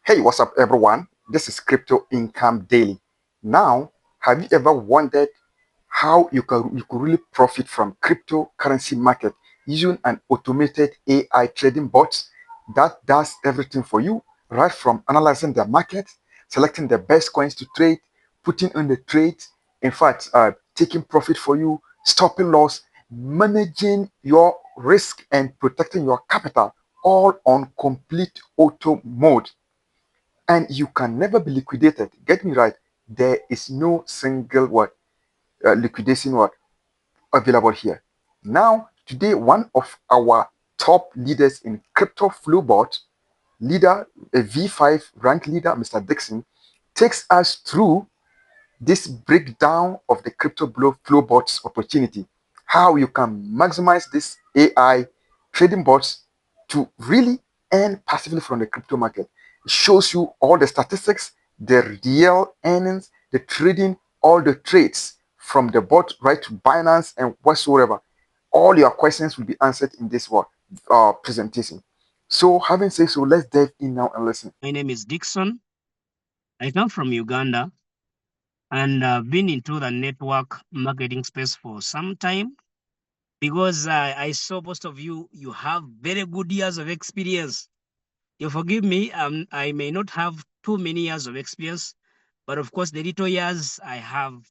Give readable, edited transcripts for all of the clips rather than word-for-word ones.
Hey, what's up, everyone? This is Crypto Income Daily. Now, have you ever wondered how you could really profit from cryptocurrency market using an automated AI trading bot that does everything for you, right from analyzing the market, selecting the best coins to trade, putting on the trades, in fact, taking profit for you, stopping loss, managing your risk, and protecting your capital, all on complete auto mode, and you can never be liquidated. Get me right. There is no single liquidation available here. Now, today, one of our top leaders in crypto flowbot, a V5 rank leader, Mr. Dickson, takes us through this breakdown of the crypto flow bots opportunity, how you can maximize this AI trading bots to really earn passively from the crypto market. It shows you all the statistics, the real earnings, the trading, all the trades from the bot right to Binance and whatsoever. All your questions will be answered in this presentation. So, having said so, let's dive in now and listen. My name is Dickson. I come from Uganda and I've been into the network marketing space for some time because I saw most of you have very good years of experience. You forgive me, I may not have too many years of experience, but of course the little years I have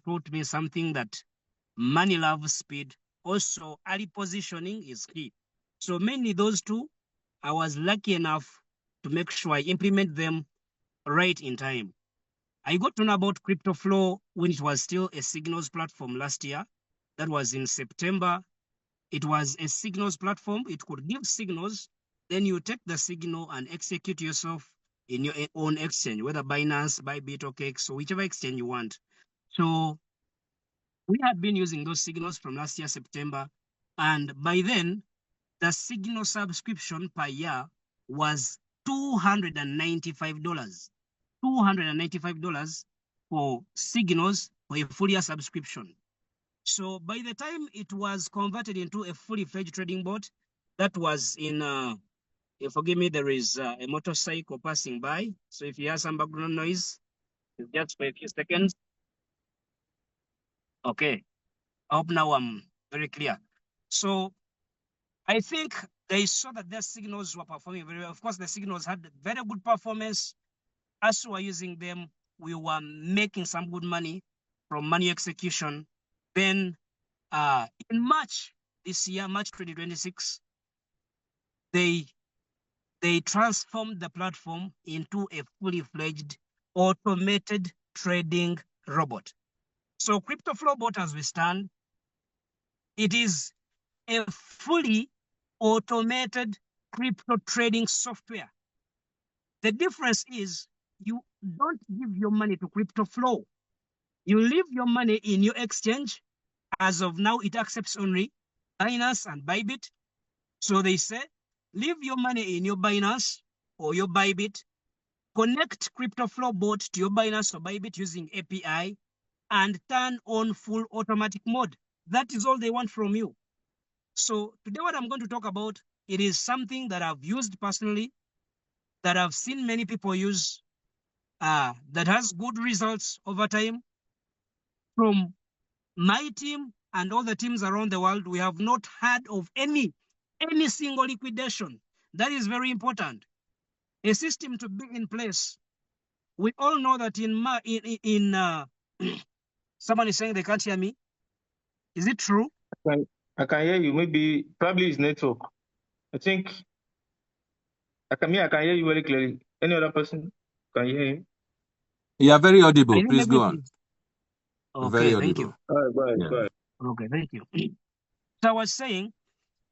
taught me something that money loves speed. Also, early positioning is key. So mainly those two, I was lucky enough to make sure I implement them right in time. I got to know about crypto flow when it was still a signals platform last year. That was in September. It was a signals platform. It could give signals. Then you take the signal and execute yourself in your own exchange, whether Binance, Bybit, or Cakes, or whichever exchange you want. So we had been using those signals from last year, September. And by then, the signal subscription per year was $295. $295 for signals for a full year subscription. So by the time it was converted into a fully fledged trading bot, that was in, forgive me, there is a motorcycle passing by. So if you hear some background noise, just for a few seconds. Okay, I hope now I'm very clear. So I think they saw that their signals were performing very well. Of course, the signals had very good performance. As we were using them, we were making some good money from money execution. Then in March this year, March 2026, they transformed the platform into a fully fledged automated trading robot. So CryptoFlowBot, as we stand, it is a fully automated crypto trading software. The difference is you don't give your money to CryptoFlow. You leave your money in your exchange. As of now, it accepts only Binance and Bybit. So they say, leave your money in your Binance or your Bybit, connect CryptoFlow bot to your Binance or Bybit using API, and turn on full automatic mode. That is all they want from you. So today what I'm going to talk about, it is something that I've used personally, that I've seen many people use, that has good results over time. From my team and all the teams around the world, we have not heard of any single liquidation. That is very important. A system to be in place. We all know that someone is saying they can't hear me. Is it true? I can hear you. Maybe, probably it's network. I think I can hear you very clearly. Any other person can hear him? You are very audible. I think Please maybe go on. okay, thank you. All right, go ahead, Yeah. go ahead. Okay, thank you. So I was saying,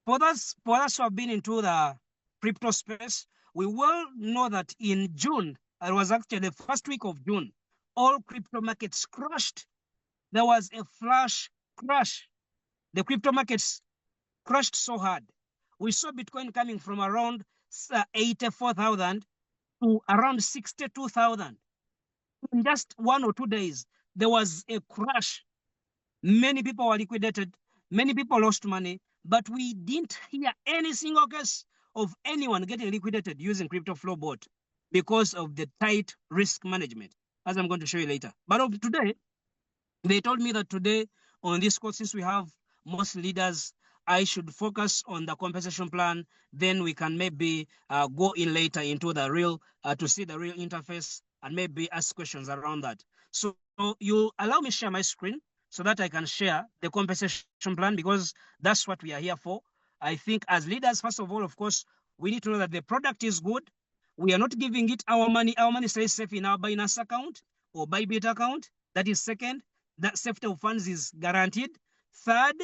for us who have been into the crypto space, we well know that in June, it was actually the first week of June, all crypto markets crashed. There was a flash crash. The crypto markets crashed so hard. We saw Bitcoin coming from around 84,000 to around 62,000. In just 1 or 2 days, there was a crash. Many people were liquidated. Many people lost money, but we didn't hear any single case of anyone getting liquidated using crypto flow bot. because of the tight risk management, as I'm going to show you later. But of today, they told me that today on this course, since we have most leaders, I should focus on the compensation plan. Then we can maybe go in later into the real, to see the real interface and maybe ask questions around that. So you allow me share my screen so that I can share the compensation plan, because that's what we are here for. I think as leaders, first of all, of course, we need to know that the product is good. We are not giving it our money. Our money stays safe in our Binance account or Bybit account. That is second. That safety of funds is guaranteed. Third,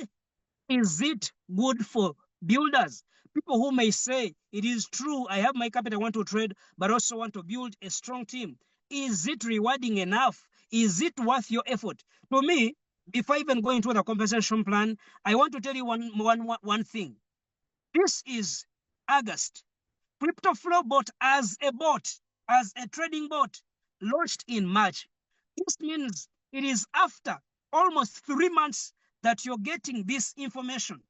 is it good for builders? People who may say, it is true, I have my capital, I want to trade, but also want to build a strong team. Is it rewarding enough? Is it worth your effort? To me, before even going into the compensation plan, I want to tell you one thing. This is August. CryptoFlow bot as a trading bot, launched in March. This means it is after almost 3 months that you're getting this information.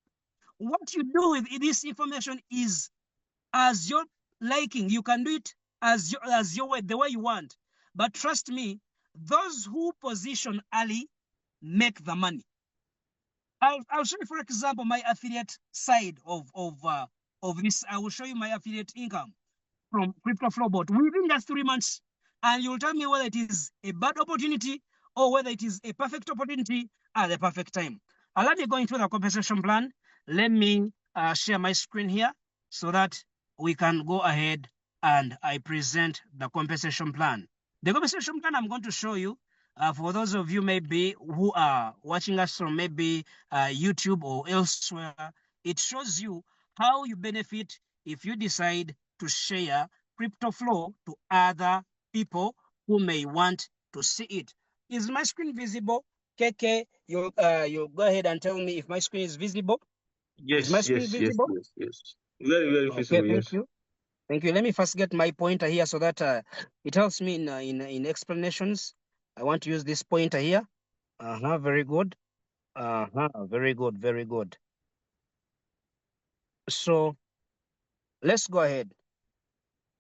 What you do with this information is as your liking. You can do it as your way, the way you want. But trust me, those who position early make the money. I'll show you, for example, my affiliate side of this. I will show you my affiliate income from CryptoFlow bot within just 3 months, and you'll tell me whether it is a bad opportunity or whether it is a perfect opportunity at the perfect time. Let me go into the compensation plan. Let me share my screen here so that we can go ahead and I present the compensation plan. The compensation plan I'm going to show you, for those of you maybe who are watching us from maybe YouTube or elsewhere, it shows you how you benefit if you decide to share CryptoFlow to other people who may want to see it. Is my screen visible? KK, you go ahead and tell me if my screen is visible. Is my Yes, screen yes, yes, visible? yes, yes. Very, very Okay, feasible, thank yes. you. Thank you. Let me first get my pointer here so that it helps me in explanations. I want to use this pointer here. Very good. Very good, very good. So let's go ahead.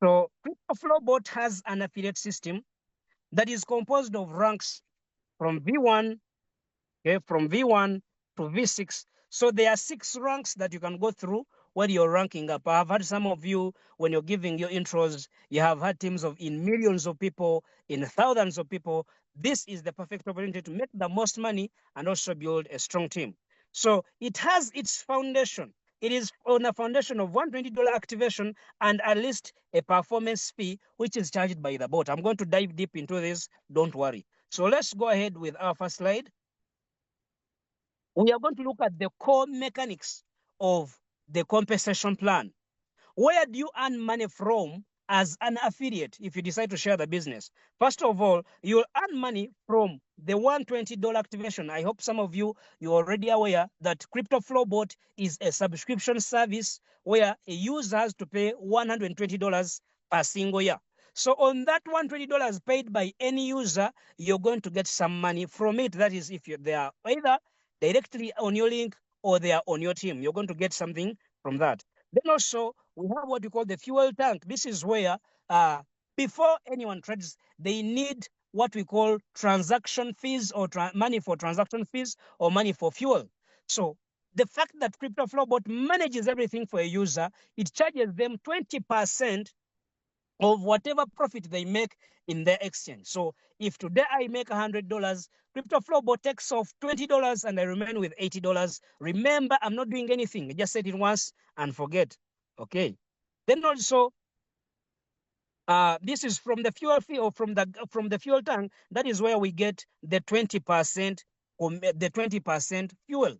So CryptoFlow bot has an affiliate system that is composed of ranks from V1, okay, from V1 to V6. So there are 6 ranks that you can go through when you're ranking up. I've had some of you, when you're giving your intros, you have had teams of in millions of people, in thousands of people. This is the perfect opportunity to make the most money and also build a strong team. So it has its foundation. It is on a foundation of $120 activation and at least a performance fee, which is charged by the bot. I'm going to dive deep into this. Don't worry. So let's go ahead with our first slide. We are going to look at the core mechanics of the compensation plan. Where do you earn money from as an affiliate if you decide to share the business? First of all, you'll earn money from the $120 activation. I hope some of you, you're already aware that CryptoFlow bot is a subscription service where a user has to pay $120 per single year. So on that $120 paid by any user, you're going to get some money from it. That is, if they are either directly on your link or they are on your team, you're going to get something from that. Then also, we have what we call the fuel tank. This is where, before anyone trades, they need what we call transaction fees or money for transaction fees or money for fuel. So the fact that CryptoFlow bot manages everything for a user, it charges them 20% of whatever profit they make in their exchange. So if today I make $100, CryptoFlow bot takes off $20 and I remain with $80. Remember, I'm not doing anything. I just said it once and forget. Okay. Then also, this is from the fuel fee or from the fuel tank. That is where we get the 20% or the 20% fuel.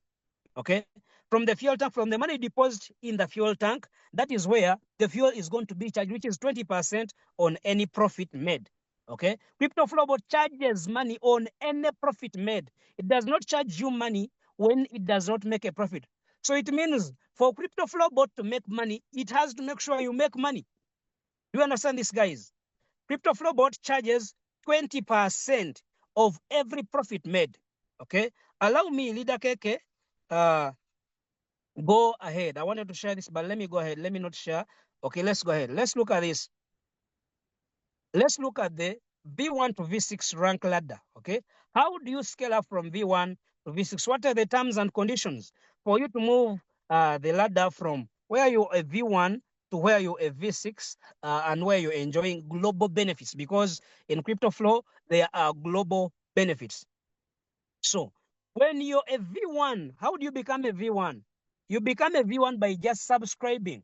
Okay. From the fuel tank, from the money deposited in the fuel tank, that is where the fuel is going to be charged, which is 20% on any profit made. Okay. CryptoFlow bot charges money on any profit made. It does not charge you money when it does not make a profit. So it means for CryptoFlow bot to make money, it has to make sure you make money. Do you understand this, guys? CryptoFlow bot charges 20% of every profit made. Okay. Allow me, Leader KK, go ahead. I wanted to share this, but let me go ahead. Let me not share. Okay, let's go ahead. Let's look at this. Let's look at the V1 to V6 rank ladder, okay? How do you scale up from V1 to V6? What are the terms and conditions for you to move the ladder from where you're a V1 to where you're a V6 and where you're enjoying global benefits? Because in crypto flow, there are global benefits. So when you're a V1, how do you become a V1? You become a V1 by just subscribing.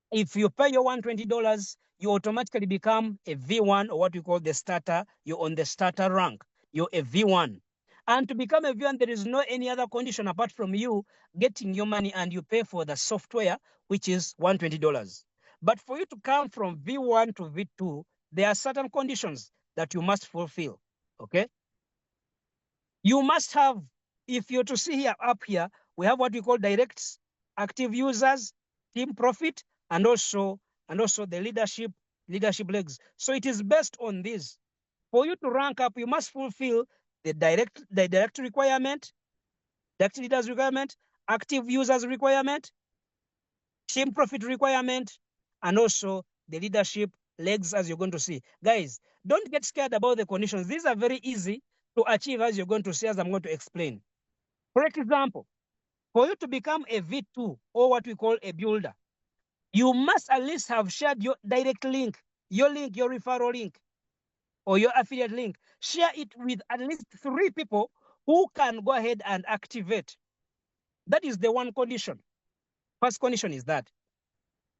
If you pay your $120, you automatically become a V1, or what we call the starter. You're on the starter rank. You're a V1. And to become a V1, there is no any other condition apart from you getting your money and you pay for the software, which is $120. But for you to come from V1 to V2, there are certain conditions that you must fulfill. Okay? You must have, if you're to see here up here, we have what we call directs, active users, team profit, and also the leadership legs. So it is based on this. For you to rank up, you must fulfill the direct requirement, direct leaders requirement, active users requirement, team profit requirement, and also the leadership legs, as you're going to see. Guys, don't get scared about the conditions. These are very easy to achieve, as you're going to see, as I'm going to explain. For example, for you to become a V2 or what we call a builder, you must at least have shared your direct link, your referral link, or your affiliate link. Share it with at least 3 people who can go ahead and activate. That is the one condition. First condition is that.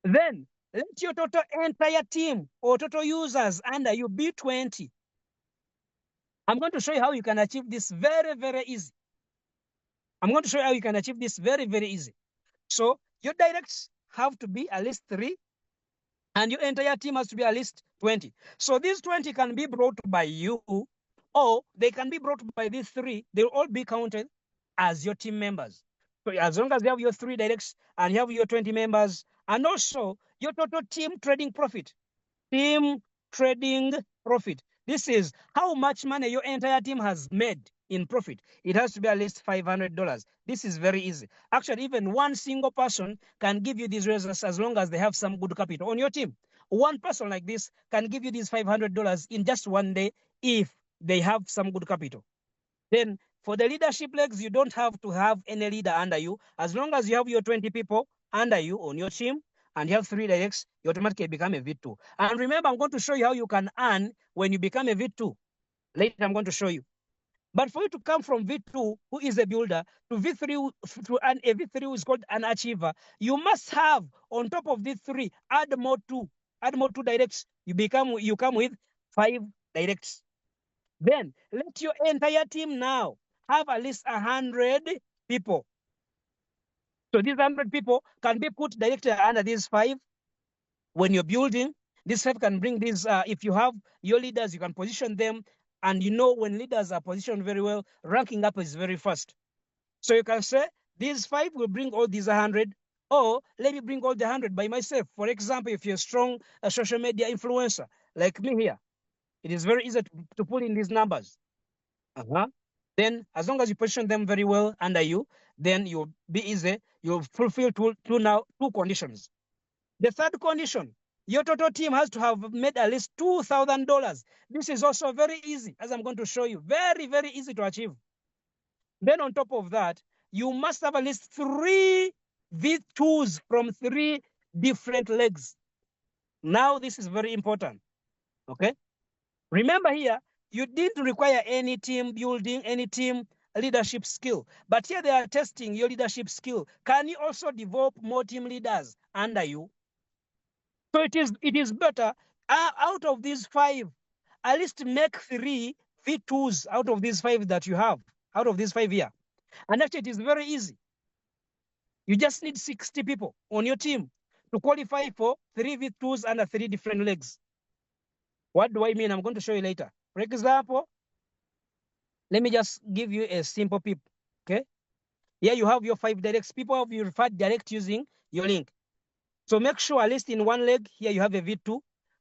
Then let your total entire team or total users under you be 20. I'm going to show you how you can achieve this very, very easy. I'm going to show you how you can achieve this very, very easy. So your directs have to be at least 3, and your entire team has to be at least 20. So these 20 can be brought by you, or they can be brought by these 3. They'll all be counted as your team members. So as long as you have your 3 directs and you have your 20 members, and also your total team trading profit. Team trading profit. This is how much money your entire team has made in profit. It has to be at least $500. This is very easy. Actually, even one single person can give you these results as long as they have some good capital on your team. One person like this can give you these $500 in just one day if they have some good capital. Then for the leadership legs, you don't have to have any leader under you. As long as you have your 20 people under you on your team and you have 3 directs, you automatically become a V2. And remember, I'm going to show you how you can earn when you become a V2. Later, I'm going to show you. But for you to come from V2, who is a builder, to V3, to earn a V3 who is called an achiever, you must have, on top of these 3, add more 2 directs. You come with 5 directs. Then let your entire team now have at least 100 people. So these 100 people can be put directly under these 5. When you're building, this 5 can bring these. If you have your leaders, you can position them. And you know when leaders are positioned very well, ranking up is very fast. So you can say, these 5 will bring all these 100, or let me bring all the 100 by myself. For example, if you're a strong social media influencer, like me here, it is very easy to put in these numbers. Then as long as you position them very well under you, then you'll be easy. You'll fulfill two conditions. The third condition, your total team has to have made at least $2,000. This is also very easy, as I'm going to show you. Very, very easy to achieve. Then on top of that, you must have at least 3 V2s from 3 different legs. Now this is very important. Okay? Remember here, you didn't require any team building, any team leadership skill. But here they are testing your leadership skill. Can you also develop more team leaders under you? So it is better out of these 5, at least make 3 V2s out of these 5 that you have, out of these 5 here. And actually it is very easy. You just need 60 people on your team to qualify for 3 V2s under 3 different legs. What do I mean? I'm going to show you later. For example, let me just give you a simple pip. Okay. Here you have your 5 directs. People have you referred direct using your link. So make sure at least in one leg, here you have a V2.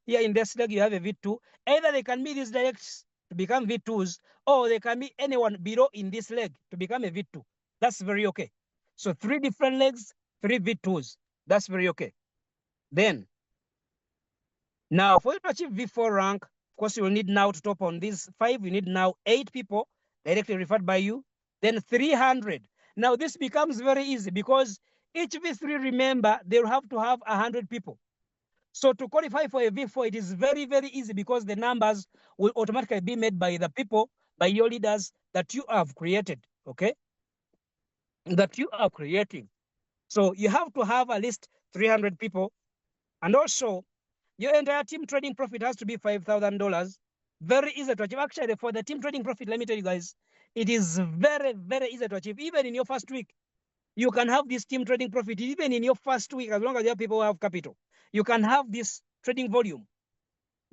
Here in this leg, you have a V2. Either they can be these directs to become V2s, or they can be anyone below in this leg to become a V2. That's very okay. So 3 different legs, 3 V2s. That's very okay. Then, now for you to achieve V4 rank, Of course, you will need now to top on these 5. You need now 8 people directly referred by you. Then 300. Now this becomes very easy because each V3, remember, they'll have to have 100 people. So to qualify for a V4, it is very, very easy because the numbers will automatically be made by the people, by your leaders that you have created, okay? That you are creating. So you have to have at least 300 people. And also, your entire team trading profit has to be $5,000. Very easy to achieve. Actually, for the team trading profit, let me tell you guys, it is very, very easy to achieve. Even in your first week, you can have this team trading profit. Even in your first week, as long as your people have capital, you can have this trading volume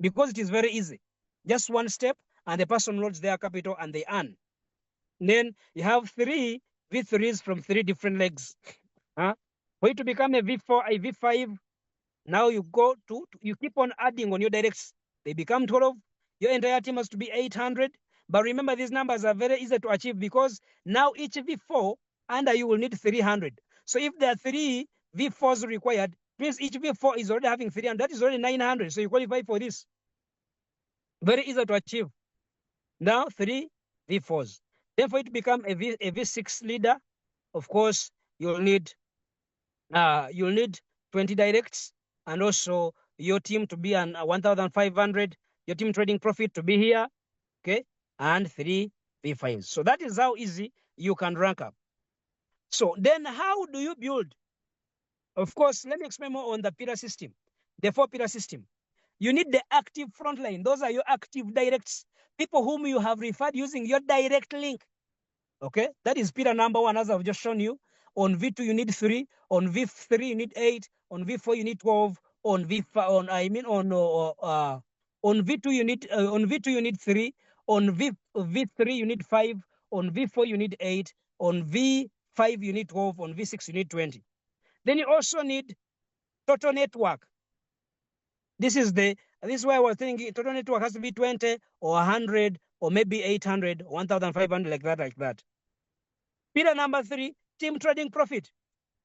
because it is very easy. Just one step, and the person loads their capital and they earn. Then you have 3 V3s from 3 different legs. For you to become a V4, a V5, now you go to, you keep on adding on your directs. They become 12. Your entire team has to be 800. But remember, these numbers are very easy to achieve because now each V4 under you will need 300. So if there are 3 V4s required, means each V4 is already having 300. That is already 900. So you qualify for this. Very easy to achieve. Now 3 V4s. Then for you to become a V6 leader, of course, you'll need 20 directs, and also your team to be on 1,500, your team trading profit to be here, okay, and 3 V5s. So that is how easy you can rank up. So then how do you build? Of course, let me explain more on the pillar system, the 4-pillar system. You need the active frontline. Those are your active directs, people whom you have referred using your direct link. Okay, that is pillar number 1, as I've just shown you. On V2 you need 3, on V3 you need 8, on V4 you need 12, on V5 on V2 you need 3, on V3 you need 5, on V4 you need 8, on V5 you need 12, on V6 you need 20. Then you also need total network. This is why I was thinking total network has to be 20 or 100 or maybe 800, 1,500, like that. Pillar number 3, team trading profit.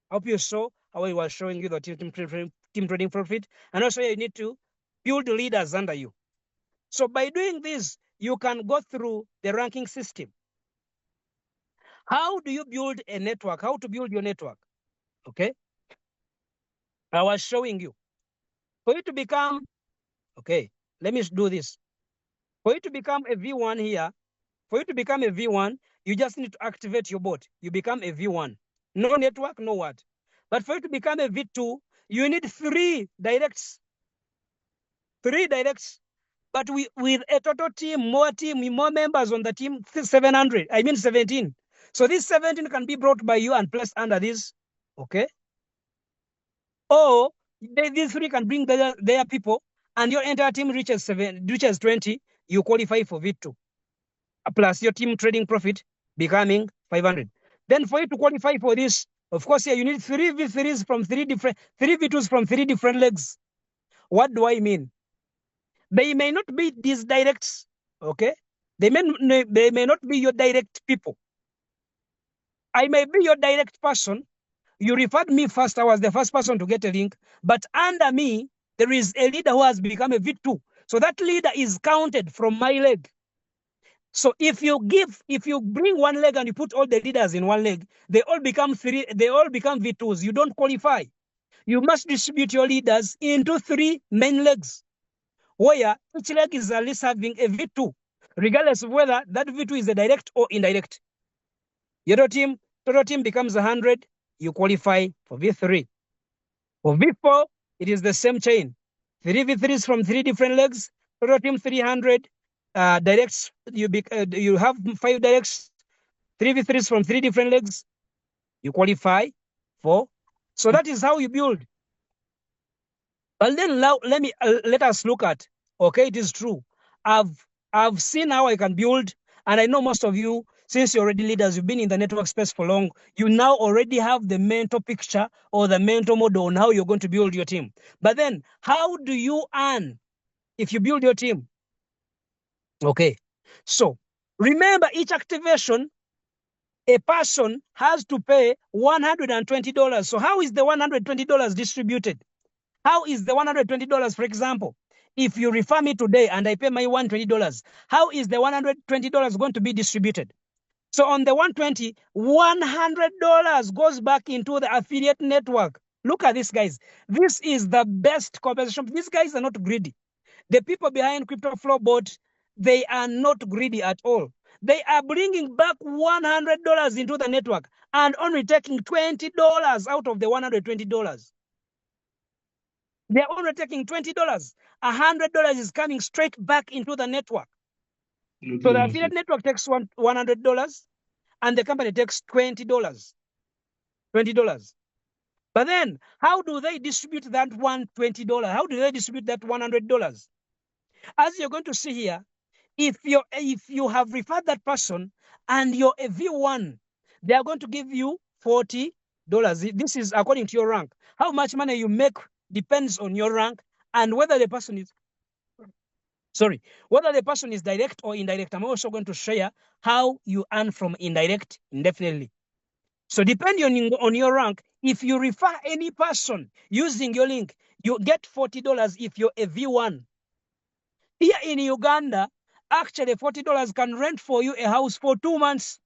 I hope you saw how I was showing you the team trading profit. And also you need to build leaders under you. So by doing this, you can go through the ranking system. How do you build a network? How to build your network? Okay. I was showing you. For you to become, okay, let me do this. For you to become a V1 here, for you to become a V1, you just need to activate your bot. You become a V1. No network, no what. But for you to become a V2, you need 3 directs. 3 directs. But with a total team, more members on the team, 700. I mean 17. So this 17 can be brought by you and placed under this. Okay. Or these 3 can bring their people, and your entire team reaches 20. You qualify for V2. Plus your team trading profit becoming 500. Then for you to qualify for this, of course, you need 3 V3s from 3 V2s from 3 different legs. What do I mean? They may not be these directs, okay? They may not be your direct people. I may be your direct person. You referred me first. I was the first person to get a link. But under me, there is a leader who has become a V2. So that leader is counted from my leg. So if you bring one leg and you put all the leaders in one leg, they all become V2s. You don't qualify. You must distribute your leaders into 3 main legs, where each leg is at least having a V2, regardless of whether that V2 is a direct or indirect. Your total team becomes 100, you qualify for V3. For V4, it is the same chain. 3 V3s from 3 different legs, total team 300, directs, you have 5 directs, 3 V3s from 3 different legs, you qualify for. So that is how you build. But then now let us look at, okay, it is true. I've seen how I can build, and I know most of you, since you're already leaders, you've been in the network space for long, you now already have the mental picture or the mental model on how you're going to build your team. But then how do you earn if you build your team? Okay, so remember, each activation, a person has to pay $120. So how is the $120 distributed? How is the $120, for example? If you refer me today and I pay my $120, how is the $120 going to be distributed? So on the 120, $100 goes back into the affiliate network. Look at this, guys. This is the best compensation. These guys are not greedy. The people behind Crypto Flow Bot, they are not greedy at all. They are bringing back $100 into the network and only taking $20 out of the $120. They're only taking $20. $100 is coming straight back into the network. So the affiliate network takes $100 and the company takes $20. $20. But then, how do they distribute that $120? How do they distribute that $100? As you're going to see here, if you have referred that person and you're a V1, they are going to give you $40. This is according to your rank. How much money you make depends on your rank and whether the person is whether the person is direct or indirect. I'm also going to share how you earn from indirect indefinitely. So depending on your rank, if you refer any person using your link, you get $40 if you're a V1. Here in Uganda, actually $40 can rent for you a house for 2 months.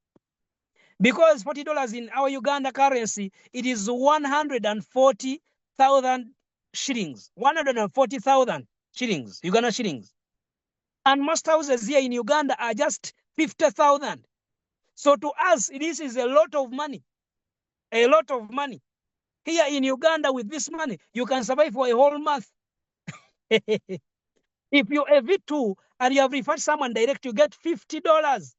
Because $40 in our Uganda currency, it is 140,000 shillings. 140,000 shillings, Uganda shillings. And most houses here in Uganda are just 50,000. So to us, this is a lot of money. A lot of money. Here in Uganda, with this money, you can survive for a whole month. If you're a V2 and you have referred someone direct, you get $50.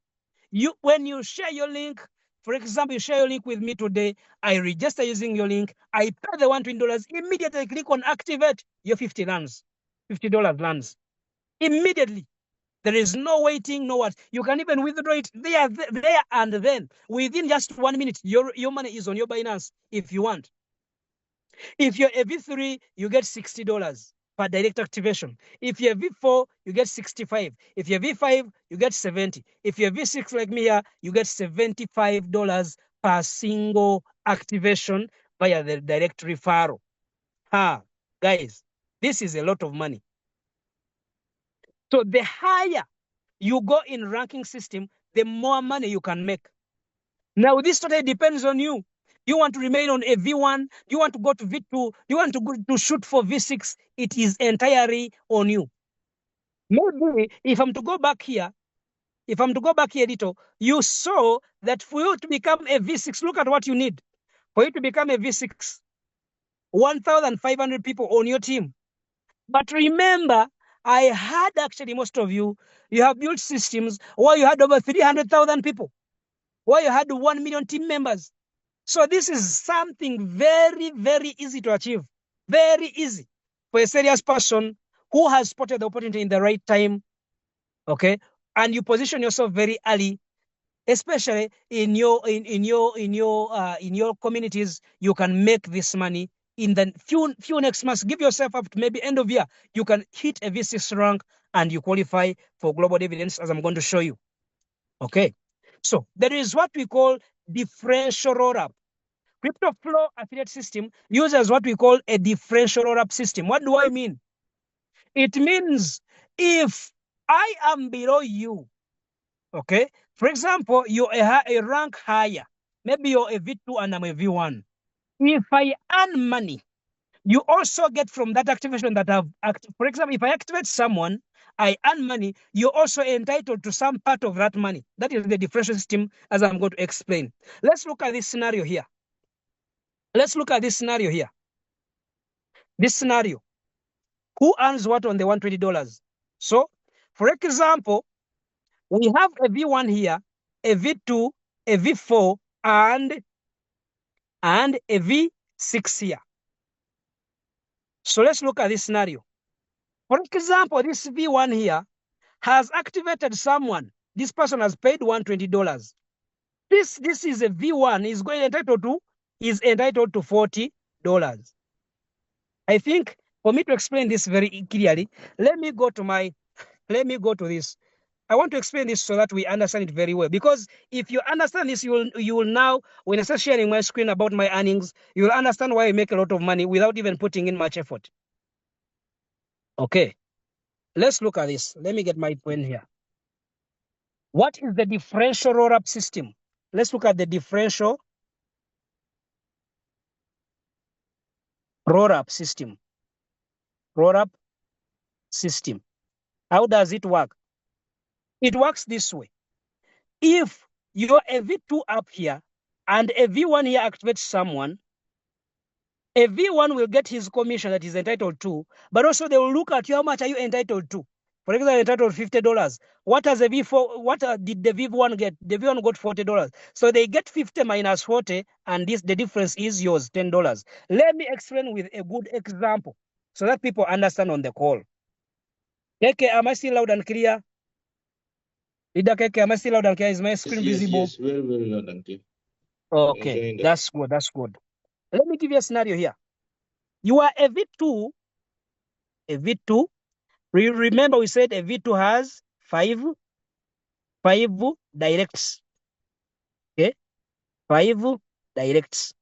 When you share your link, for example, you share your link with me today, I register using your link, I pay the $120, immediately click on activate, your $50 lands. Immediately. There is no waiting, no what. You can even withdraw it there and then. Within just 1 minute, your money is on your Binance if you want. If you're a V3, you get $60 per direct activation. If you're V4, you get 65. If you're V5, you get 70. If you're V6 like me here, you get $75 per single activation via the direct referral. Guys, this is a lot of money. So the higher you go in ranking system, the more money you can make. Now, this totally depends on you. You want to remain on a V1, you want to go to V2, you want to go to shoot for V6, it is entirely on you. Maybe if I'm to go back here, little, you saw that for you to become a V6, look at what you need. For you to become a V6, 1,500 people on your team. But remember, I had actually most of you have built systems where you had over 300,000 people, where you had 1 million team members. So this is something very, very easy to achieve. Very easy for a serious person who has spotted the opportunity in the right time, okay? And you position yourself very early, especially in your communities. You can make this money in the few next months. Give yourself up to maybe end of year. You can hit a V6 rank and you qualify for global dividends, as I'm going to show you. Okay, so there is what we call differential roll-up. Crypto Flow affiliate system uses what we call a differential roll-up system. What do I mean? It means if I am below you, okay, for example, you're a rank higher, maybe you're a V2 and I'm a V1. If I earn money, you also get from that activation that I've activated. For example, if I activate someone, I earn money, you're also entitled to some part of that money. That is the differential system, as I'm going to explain. Let's look at this scenario here. Let's look at this scenario here. This scenario. Who earns what on the $120? So, for example, we have a V1 here, a V2, a V4, and a V6 here. So let's look at this scenario. For example, this V1 here has activated someone. This person has paid $120. This is a V1 is entitled to $40. I think for me to explain this very clearly, let me go to this. I want to explain this so that we understand it very well. Because if you understand this, you will now, when I start sharing my screen about my earnings, you will understand why I make a lot of money without even putting in much effort. Okay. Let's look at this. Let me get my pen here. What is the differential roll-up system? Let's look at the differential roll-up system. Roll-up system. How does it work? It works this way. If you're a V2 up here and a V1 here activates someone, a V1 will get his commission that he's entitled to, but also they will look at you, how much are you entitled to? For example, entitled $50. What has the V4? What did the V1 get? The V1 got $40. So they get 50 minus 40, and the difference is yours, $10. Let me explain with a good example so that people understand on the call. KK, am I still loud and clear? Leader KK, am I still loud and clear? Is my screen visible? Yes, very, very loud and clear. Okay, that's good. That's good. Let me give you a scenario here. You are a V2. A V2. Remember, we said a V2 has five directs. Okay, 5 directs.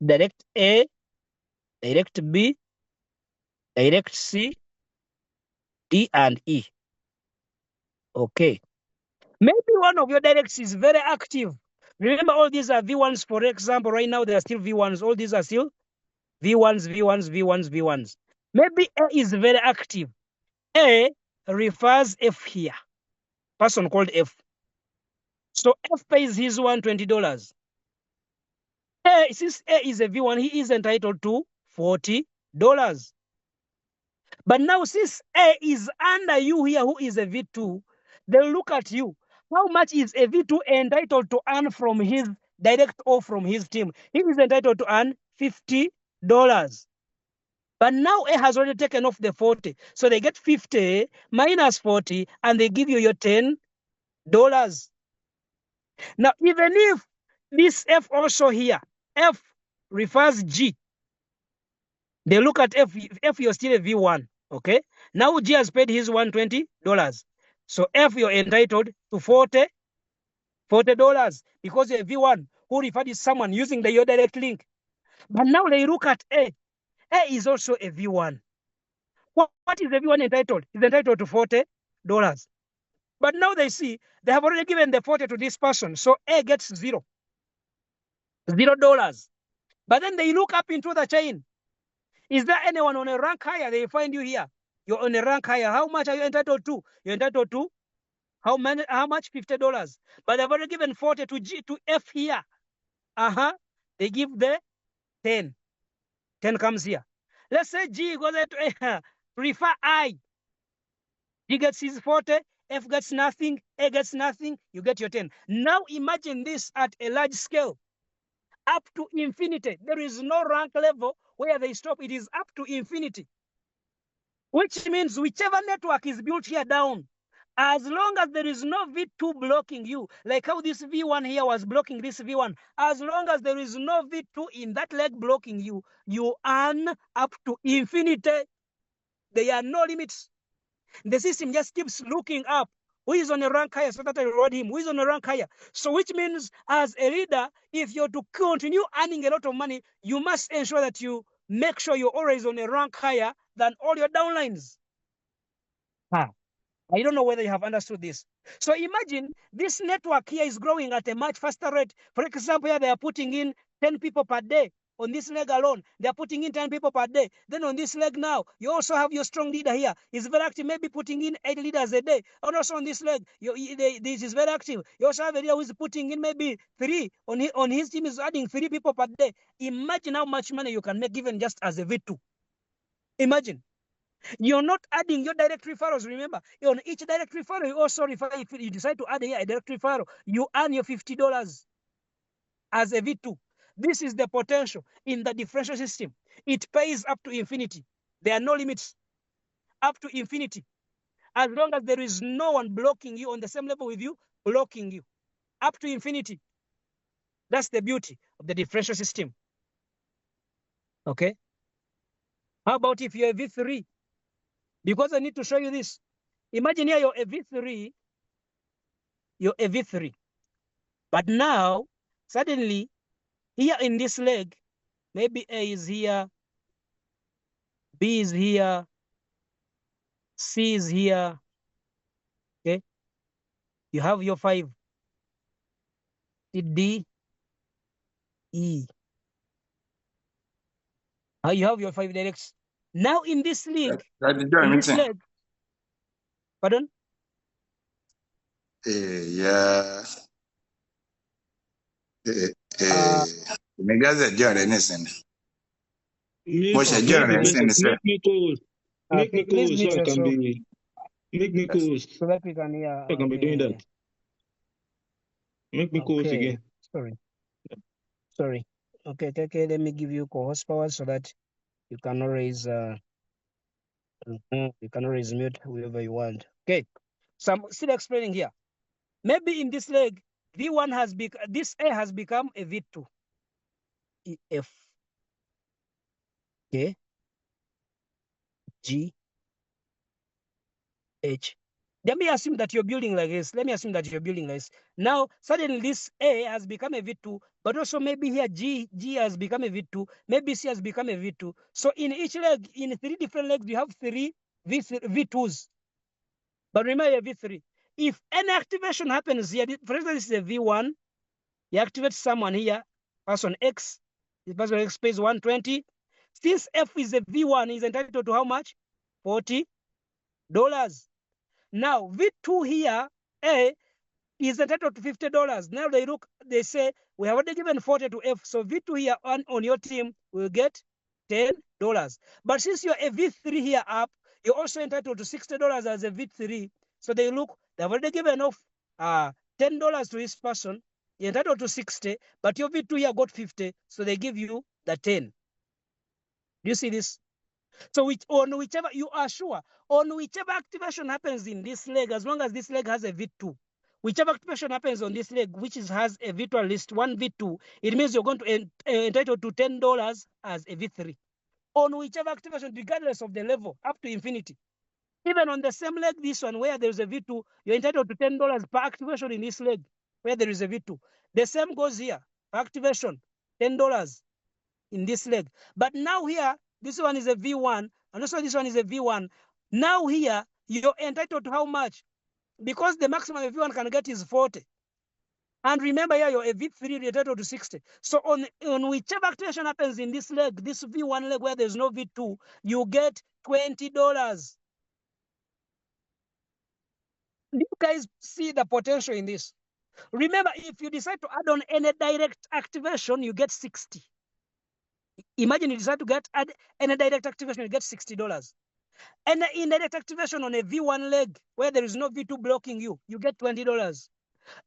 Direct A, direct B, direct C, D, and E. Okay. Maybe one of your directs is very active. Remember, all these are V1s. For example, right now they are still V1s. All these are still V1s, V1s, V1s, V1s. Maybe A is very active. A refers F here. Person called F. So F pays his $120. Since A is a V1, he is entitled to $40. But now, since A is under you here, who is a V2, they'll look at you. How much is a V2 entitled to earn from his direct or from his team? He is entitled to earn $50. But now A has already taken off the 40. So they get 50 minus 40, and they give you your $10. Now, even if this F also here, F refers G, they look at F you're still a V1, okay? Now G has paid his $120. So F, you're entitled to $40 because you're a V1 who referred to someone using your direct link. But now they look at A. A is also a V1. What is the V1 entitled? He's entitled to $40. But now they see they have already given the 40 to this person. So A gets $0. But then they look up into the chain. Is there anyone on a rank higher? They find you here. You're on a rank higher. How much are you entitled to? You're entitled to how much? $50. But they've already given 40 to F here. They give the 10. 10 comes here. Let's say G goes to refer I. G gets his 40, F gets nothing, A gets nothing, you get your 10. Now imagine this at a large scale. Up to infinity. There is no rank level where they stop. It is up to infinity. Which means whichever network is built here down, as long as there is no V2 blocking you, like how this V1 here was blocking this V1, as long as there is no V2 in that leg blocking you, you earn up to infinity. There are no limits. The system just keeps looking up. Who is on a rank higher so that I reward him? Who is on a rank higher? So which means as a leader, if you're to continue earning a lot of money, you must ensure that you make sure you're always on a rank higher than all your downlines. I don't know whether you have understood this. So imagine this network here is growing at a much faster rate. For example, here they are putting in 10 people per day. On this leg alone, they are putting in 10 people per day. Then on this leg now, you also have your strong leader here. He's very active, maybe putting in 8 leaders a day. And also on this leg, this is very active. You also have a leader who is putting in maybe 3. On his team is adding 3 people per day. Imagine how much money you can make even just as a V2. Imagine. You're not adding your direct referrals. Remember, on each direct referral, you also refer. If you decide to add a direct referral, you earn your $50 as a V2. This is the potential in the differential system. It pays up to infinity. There are no limits. Up to infinity. As long as there is no one blocking you on the same level with you, blocking you. Up to infinity. That's the beauty of the differential system. Okay? How about if you're a V3? Because I need to show you this. Imagine here you're a V3. You're a V3. But now, suddenly, here in this leg, maybe A is here, B is here, C is here. Okay. You have your 5. D, E. You have your 5 directs. Now in this league, pardon? Yeah. Megaza John Innocent. Moshe Make John me Okay. Innocent, sir. make me Please co-host so mute I can yourself be make me co-host so that we can hear. so I can be doing that. Okay. Make me co-host Okay. again. Sorry. Okay. Let me give you co-host power so that you can always mute whoever you want. Okay. So I'm still explaining here. Maybe in this leg, V1 has become this A has become a V2. EF. Okay. G H. Let me assume that you're building like this. Now, suddenly this A has become a V2, but also maybe here G has become a V2, maybe C has become a V2. So in each leg, in 3 different legs, you have 3 V2s. But remember V3. If any activation happens here, for instance, this is a V1, you activate someone here, person X, the person X pays 120. Since F is a V1, is entitled to how much? $40. Now, V2 here, A, is entitled to $50. Now they say, we have already given 40 to F, so V2 here on your team will get $10. But since you're a V3 here up, you're also entitled to $60 as a V3. So they've already given off $10 to this person, you're entitled to 60, but your V2 here got 50, so they give you the 10. Do you see this? So on whichever you are sure, on whichever activation happens in this leg, as long as this leg has a V2, whichever activation happens on this leg, which has a V2 at least one V2, it means you're going to entitled to $10 as a V3. On whichever activation, regardless of the level, up to infinity. Even on the same leg, this one, where there's a V2, you're entitled to $10 per activation in this leg, where there is a V2. The same goes here, per activation, $10 in this leg. But now here, this one is a V1, and also this one is a V1. Now here, you're entitled to how much? Because the maximum a V1 can get is 40. And remember here, you're a V3, you're entitled to 60. So on whichever activation happens in this leg, this V1 leg where there's no V2, you get $20. Do you guys see the potential in this? Remember, if you decide to add on any direct activation, you get 60. Imagine you decide to add any direct activation, you get $60. And the indirect activation on a V1 leg where there is no V2 blocking you, you get $20.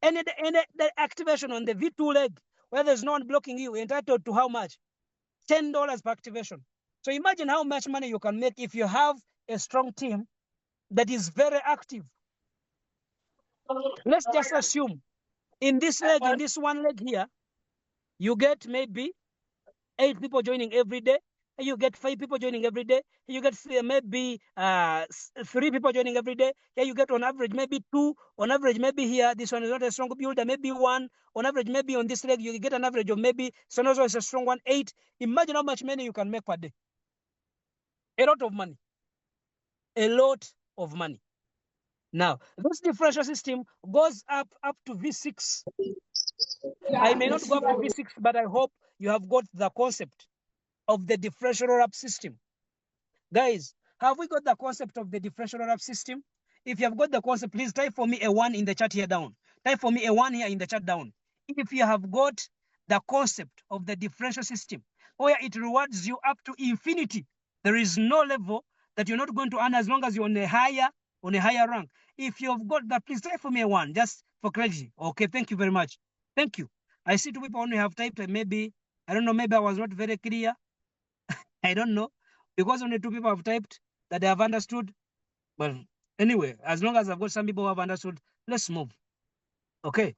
And the activation on the V2 leg where there's no one blocking you, you're entitled to how much? $10 per activation. So imagine how much money you can make if you have a strong team that is very active. Let's just assume in this leg, in this one leg here, you get maybe 8 people joining every day. You get 5 people joining every day. You get maybe 3 people joining every day. You get on average maybe 2. On average, maybe here, this one is not a strong builder, maybe 1. On average, maybe on this leg, you get an average of maybe, so also is a strong one, 8. Imagine how much money you can make per day. A lot of money. A lot of money. Now, this differential system goes up to V6. I may not go up to V6, but I hope you have got the concept of the differential roll-up system. Guys, have we got the concept of the differential roll-up system? If you have got the concept, please type for me a 1 in the chat here down. Type for me a 1 here in the chat down. If you have got the concept of the differential system, where it rewards you up to infinity, there is no level that you're not going to earn as long as you're on a higher rank. If you have got that, please type for me a 1, just for clarity. Okay, thank you very much. Thank you. I see 2 people only have typed, maybe, I don't know, maybe I was not very clear. I don't know, because only 2 people have typed that they have understood. Well, anyway, as long as I've got some people who have understood, let's move. Okay.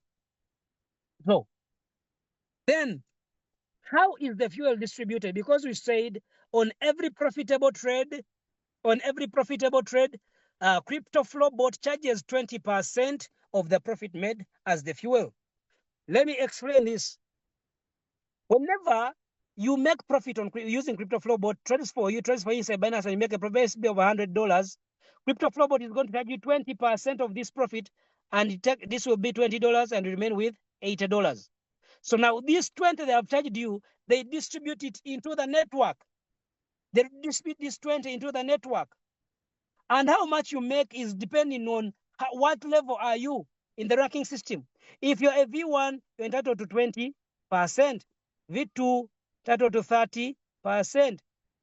So then, how is the fuel distributed? Because we said on every profitable trade, crypto flow bot charges 20% of the profit made as the fuel. Let me explain this. Whenever you make profit on using crypto flow bot, trades for you, say Binance, and you make a profit of $100, Crypto Flowbot is going to charge you 20% of this profit, and this will be $20 and remain with $80. So now these 20 they have charged you, they distribute it into the network. They distribute this 20 into the network. And how much you make is depending on what level are you in the ranking system. If you're a V1, you're entitled to 20%. V2, entitled to 30%.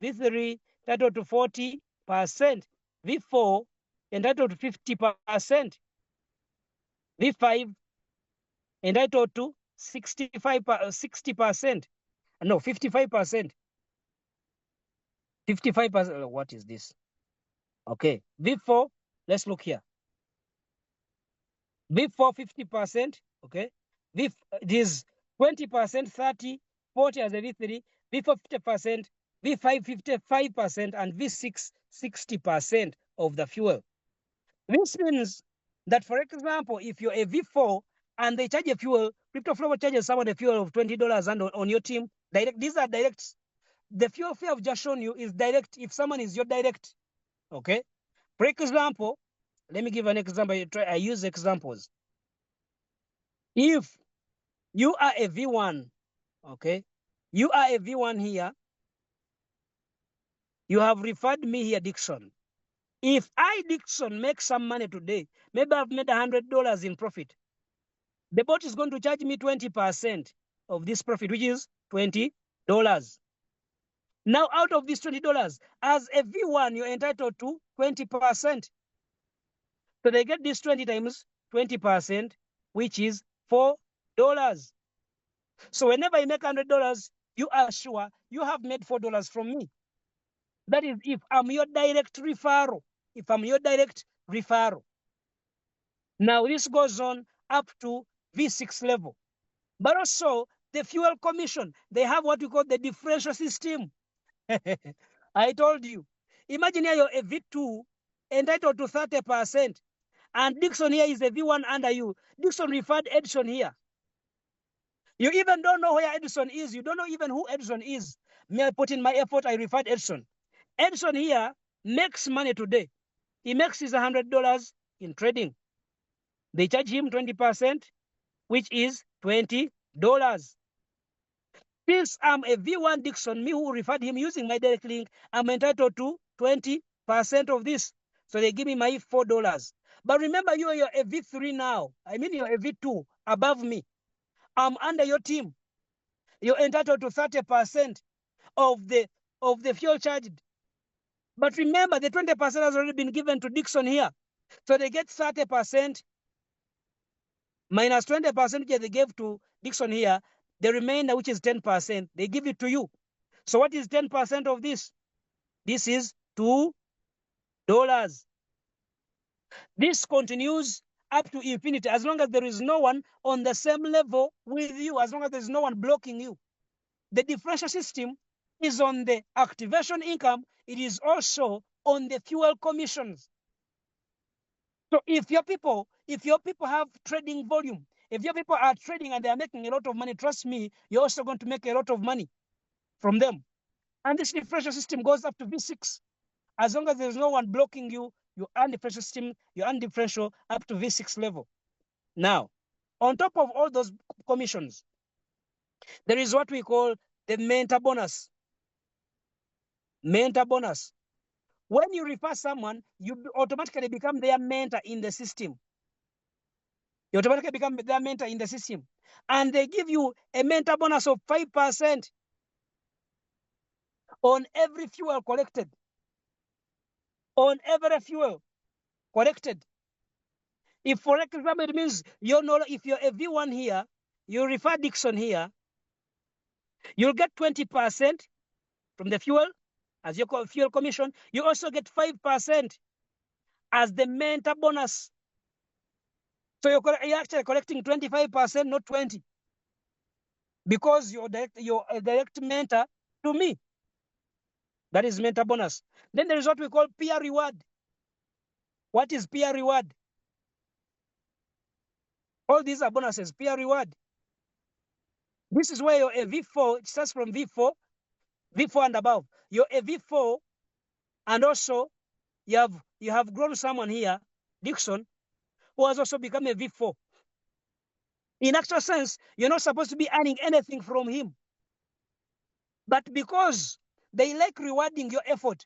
V3, entitled to 40%. V4, entitled to 50%. V5, entitled to 60%. No, 55%. 55%. What is this? Okay. V4, let's look here. V4 50%, okay. It is 20%, 30, 40 as a V3, V4 50%, V5 55%, and V6 60% of the fuel. This means that, for example, if you're a V4 and they charge a fuel, Crypto Flow charges someone a fuel of $20 and on your team, direct. These are directs. The fuel fee I've just shown you is direct if someone is your direct, okay. For example, let me give an example. I use examples. If you are a V1, okay, you are a V1 here, you have referred me here, Dickson. If I, Dickson, make some money today, maybe I've made $100 in profit, the bot is going to charge me 20% of this profit, which is $20. Now, out of this $20, as a V1, you're entitled to 20%. So they get this 20 times 20%, which is $4. So whenever you make $100, you are sure you have made $4 from me. That is if I'm your direct referral. If I'm your direct referral. Now this goes on up to V6 level. But also the fuel commission, they have what we call the differential system. I told you. Imagine here you're a V2 entitled to 30%. And Dickson here is a V1 under you. Dickson referred Edison here. You even don't know where Edison is. You don't know even who Edison is. Me, I put in my effort, I referred Edison. Edison here makes money today. He makes his $100 in trading. They charge him 20%, which is $20. Since I'm a V1 Dickson, me who referred him using my direct link, I'm entitled to 20% of this. So they give me my $4. But remember, you're a V3 now. I mean, you're a V2 above me. I'm under your team. You're entitled to 30% of the fuel charged. But remember, the 20% has already been given to Dickson here. So they get 30% minus 20% which they gave to Dickson here. The remainder, which is 10%, they give it to you. So what is 10% of this? This is $2. This continues up to infinity, as long as there is no one on the same level with you, as long as there is no one blocking you. The differential system is on the activation income. It is also on the fuel commissions. So if your people have trading volume, if your people are trading and they are making a lot of money, trust me, you're also going to make a lot of money from them. And this differential system goes up to V6. As long as there's no one blocking you, you earn differential system, you earn differential up to V6 level. Now, on top of all those commissions, there is what we call the mentor bonus. Mentor bonus. When you refer someone, you automatically become their mentor in the system. You automatically become their mentor in the system. And they give you a mentor bonus of 5% on every fuel collected. On every fuel collected. If, for example, it means if you're a V1 here, you refer Dickson here, you'll get 20% from the fuel as your fuel commission. You also get 5% as the mentor bonus. So you're actually collecting 25%, not 20%. Because you're a direct mentor to me. That is mentor bonus. Then there is what we call peer reward. What is peer reward? All these are bonuses, peer reward. This is where you're a V4, it starts from V4 and above. You're a V4 and also you have grown someone here, Dickson, who has also become a V4. In actual sense, you're not supposed to be earning anything from him. But because they like rewarding your effort,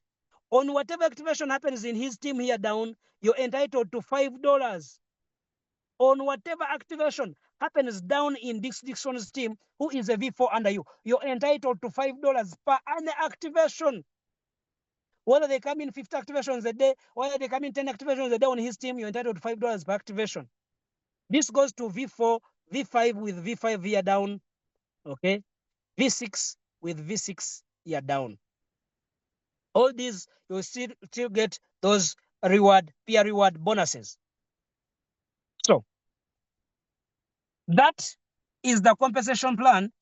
on whatever activation happens in his team here down, you're entitled to $5. On whatever activation happens down in Dickson's team, who is a V4 under you, you're entitled to $5 per any activation. Whether they come in 50 activations a day, whether they come in 10 activations a day on his team, you're entitled to $5 per activation. This goes to V4, V5 with V5 here down, okay? V6 with V6 here down. All these, you'll still get those peer reward bonuses. So that is the compensation plan.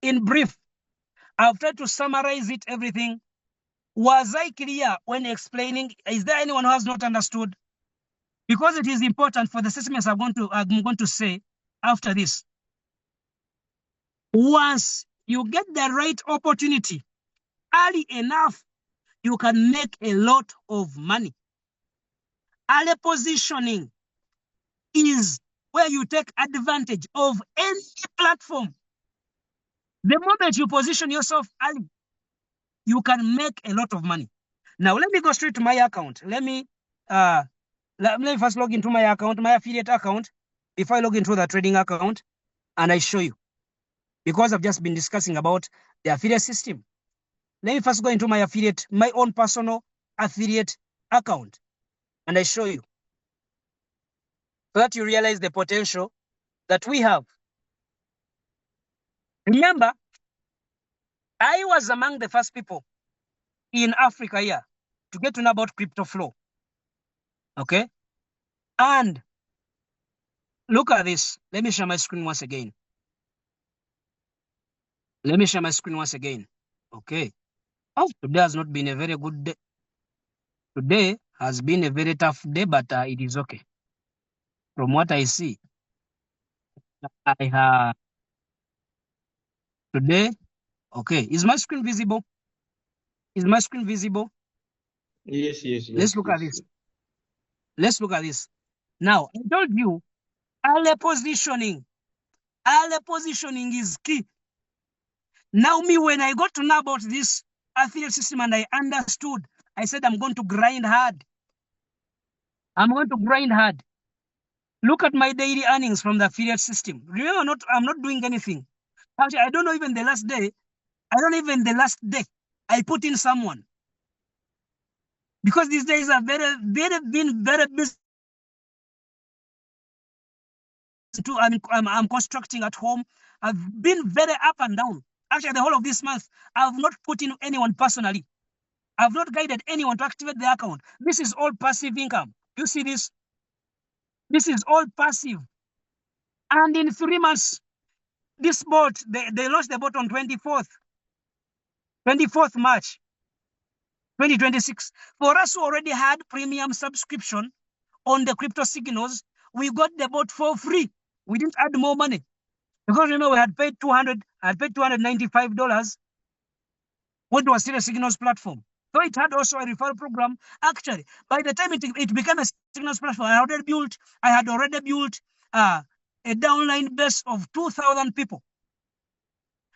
In brief, I've tried to summarize it, everything. Was I clear when explaining? Is there anyone who has not understood? Because it is important for the statements I'm going to say after this. Once you get the right opportunity early enough, you can make a lot of money. Early positioning is where you take advantage of any platform. The moment you position yourself early, you can make a lot of money. Now, let me go straight to my account. Let me first log into my account, my affiliate account, before I log into the trading account, and I show you. Because I've just been discussing about the affiliate system. Let me first go into my affiliate, my own personal affiliate account, and I show you, so that you realize the potential that we have. Remember, I was among the first people in Africa here to get to know about crypto flow. Okay? And look at this. Let me share my screen once again. Let me share my screen once again. Okay. Oh, today has not been a very good day. Today has been a very tough day, but it is okay. From what I see, I have today. Okay. Is my screen visible? Is my screen visible? Yes. Let's look at this. Let's look at this. Now, I told you, early positioning is key. Now, me, when I got to know about this affiliate system and I understood, I said, I'm going to grind hard. I'm going to grind hard. Look at my daily earnings from the affiliate system. Remember, I'm not doing anything. Actually, I don't know even the last day. I don't even the last day I put in someone. Because these days are been very busy. I'm constructing at home. I've been very up and down. Actually, the whole of this month, I've not put in anyone personally. I've not guided anyone to activate the account. This is all passive income. You see this? This is all passive. And in 3 months, this bot, they launched the bot on 24th March, 2026. For us who already had premium subscription on the crypto signals, we got the bot for free. We didn't add more money. Because remember, we had paid $295 when it was still a signals platform. So it had also a referral program. Actually, by the time it became a signals platform, I had already built a downline base of 2,000 people.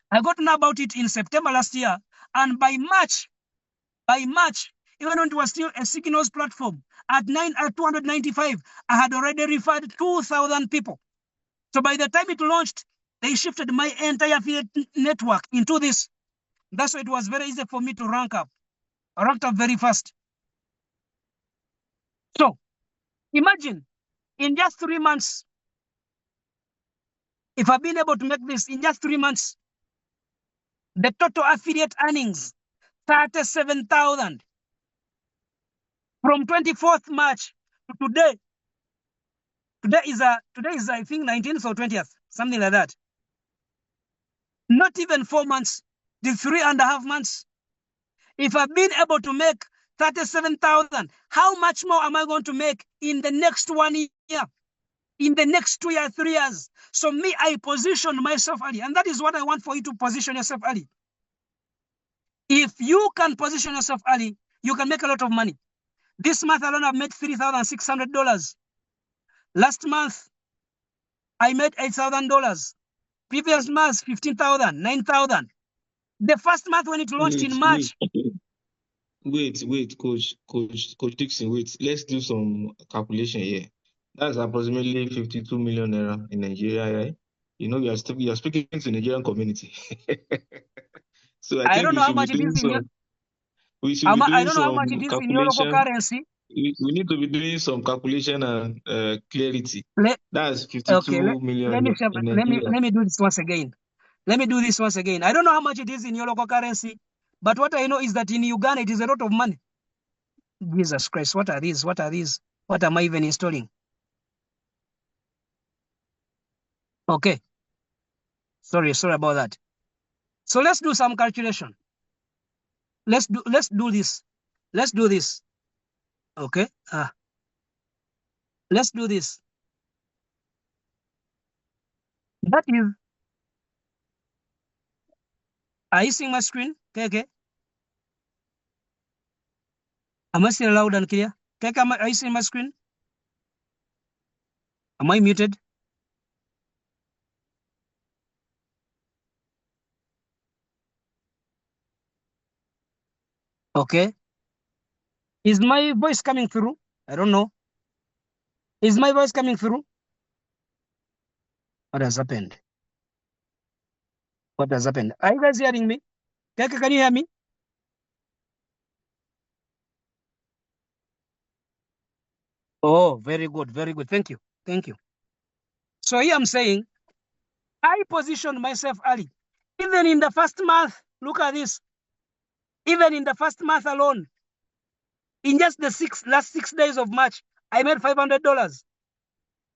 I got to know about it in September last year, and by March, even when it was still a signals platform, at 295, I had already referred 2,000 people. So by the time it launched, they shifted my entire affiliate network into this. That's why it was very easy for me to rank up. I ranked up very fast. So imagine, in just 3 months, if I've been able to make this in just 3 months, the total affiliate earnings, 37,000. From 24th March to today. Today is I think 19th or 20th, something like that. Not even 4 months, the 3.5 months. If I've been able to make 37,000, how much more am I going to make in the next 1 year? In the next 2 years, 3 years? So me, I position myself early. And that is what I want for you to position yourself early. If you can position yourself early, you can make a lot of money. This month alone, I've made $3,600. Last month, I made $8,000. Previous month, 15,000, 9,000. The first month when it launched in March. Wait, Coach Dickson, wait. Let's do some calculation here. That's approximately 52 million naira in Nigeria, right? You know, you are speaking to Nigerian community. So I I think don't we know how should be much it doing is in your, I don't know how much it some is in your local calculation. currency. We need to be doing some calculation and clarity. Let, That's okay, 52 million in Nigeria. let me do this once again. Let me do this once again. I don't know how much it is in your local currency, but what I know is that in Uganda, it is a lot of money. Jesus Christ, what are these? What are these? What am I even installing? Okay. Sorry about that. So let's do some calculation. Let's do this. Let's do this. Okay. Let's do this. That is, are you seeing my screen? Okay. Am I still loud and clear? Okay, are you seeing my screen? Am I muted? Okay. Is my voice coming through? I don't know. Is my voice coming through? What has happened? What has happened? Are you guys hearing me? Keke, can you hear me? Oh, very good. Very good. Thank you. Thank you. So here I'm saying, I positioned myself early. Even in the first month, look at this. Even in the first month alone, in just the last 6 days of March, I made $500.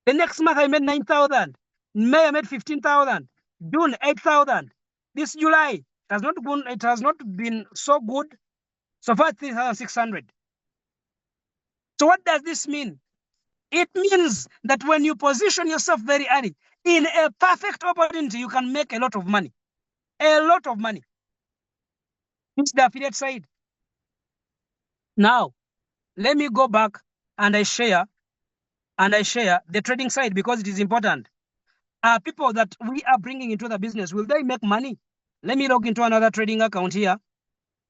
The next month, I made 9,000. May, I made 15,000. June, 8,000. This July, it has not been so good. So far, 3,600. So what does this mean? It means that when you position yourself very early, in a perfect opportunity, you can make a lot of money. A lot of money. It's the affiliate side. Now, let me go back and I share the trading side because it is important. People that we are bringing into the business, will they make money? Let me log into another trading account here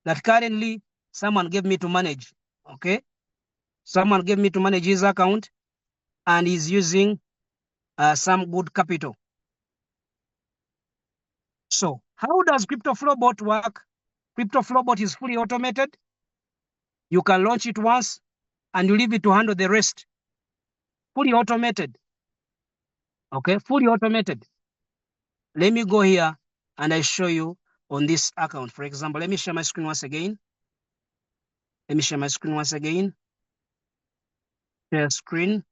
that currently someone gave me to manage. Okay. Someone gave me to manage his account and he's using some good capital. So how does Crypto Flowbot work? Crypto Flowbot is fully automated. You can launch it once and you leave it to handle the rest. Fully automated. Okay, fully automated. Let me go here and I show you on this account. For example, let me share my screen once again. Let me share my screen once again. Share screen.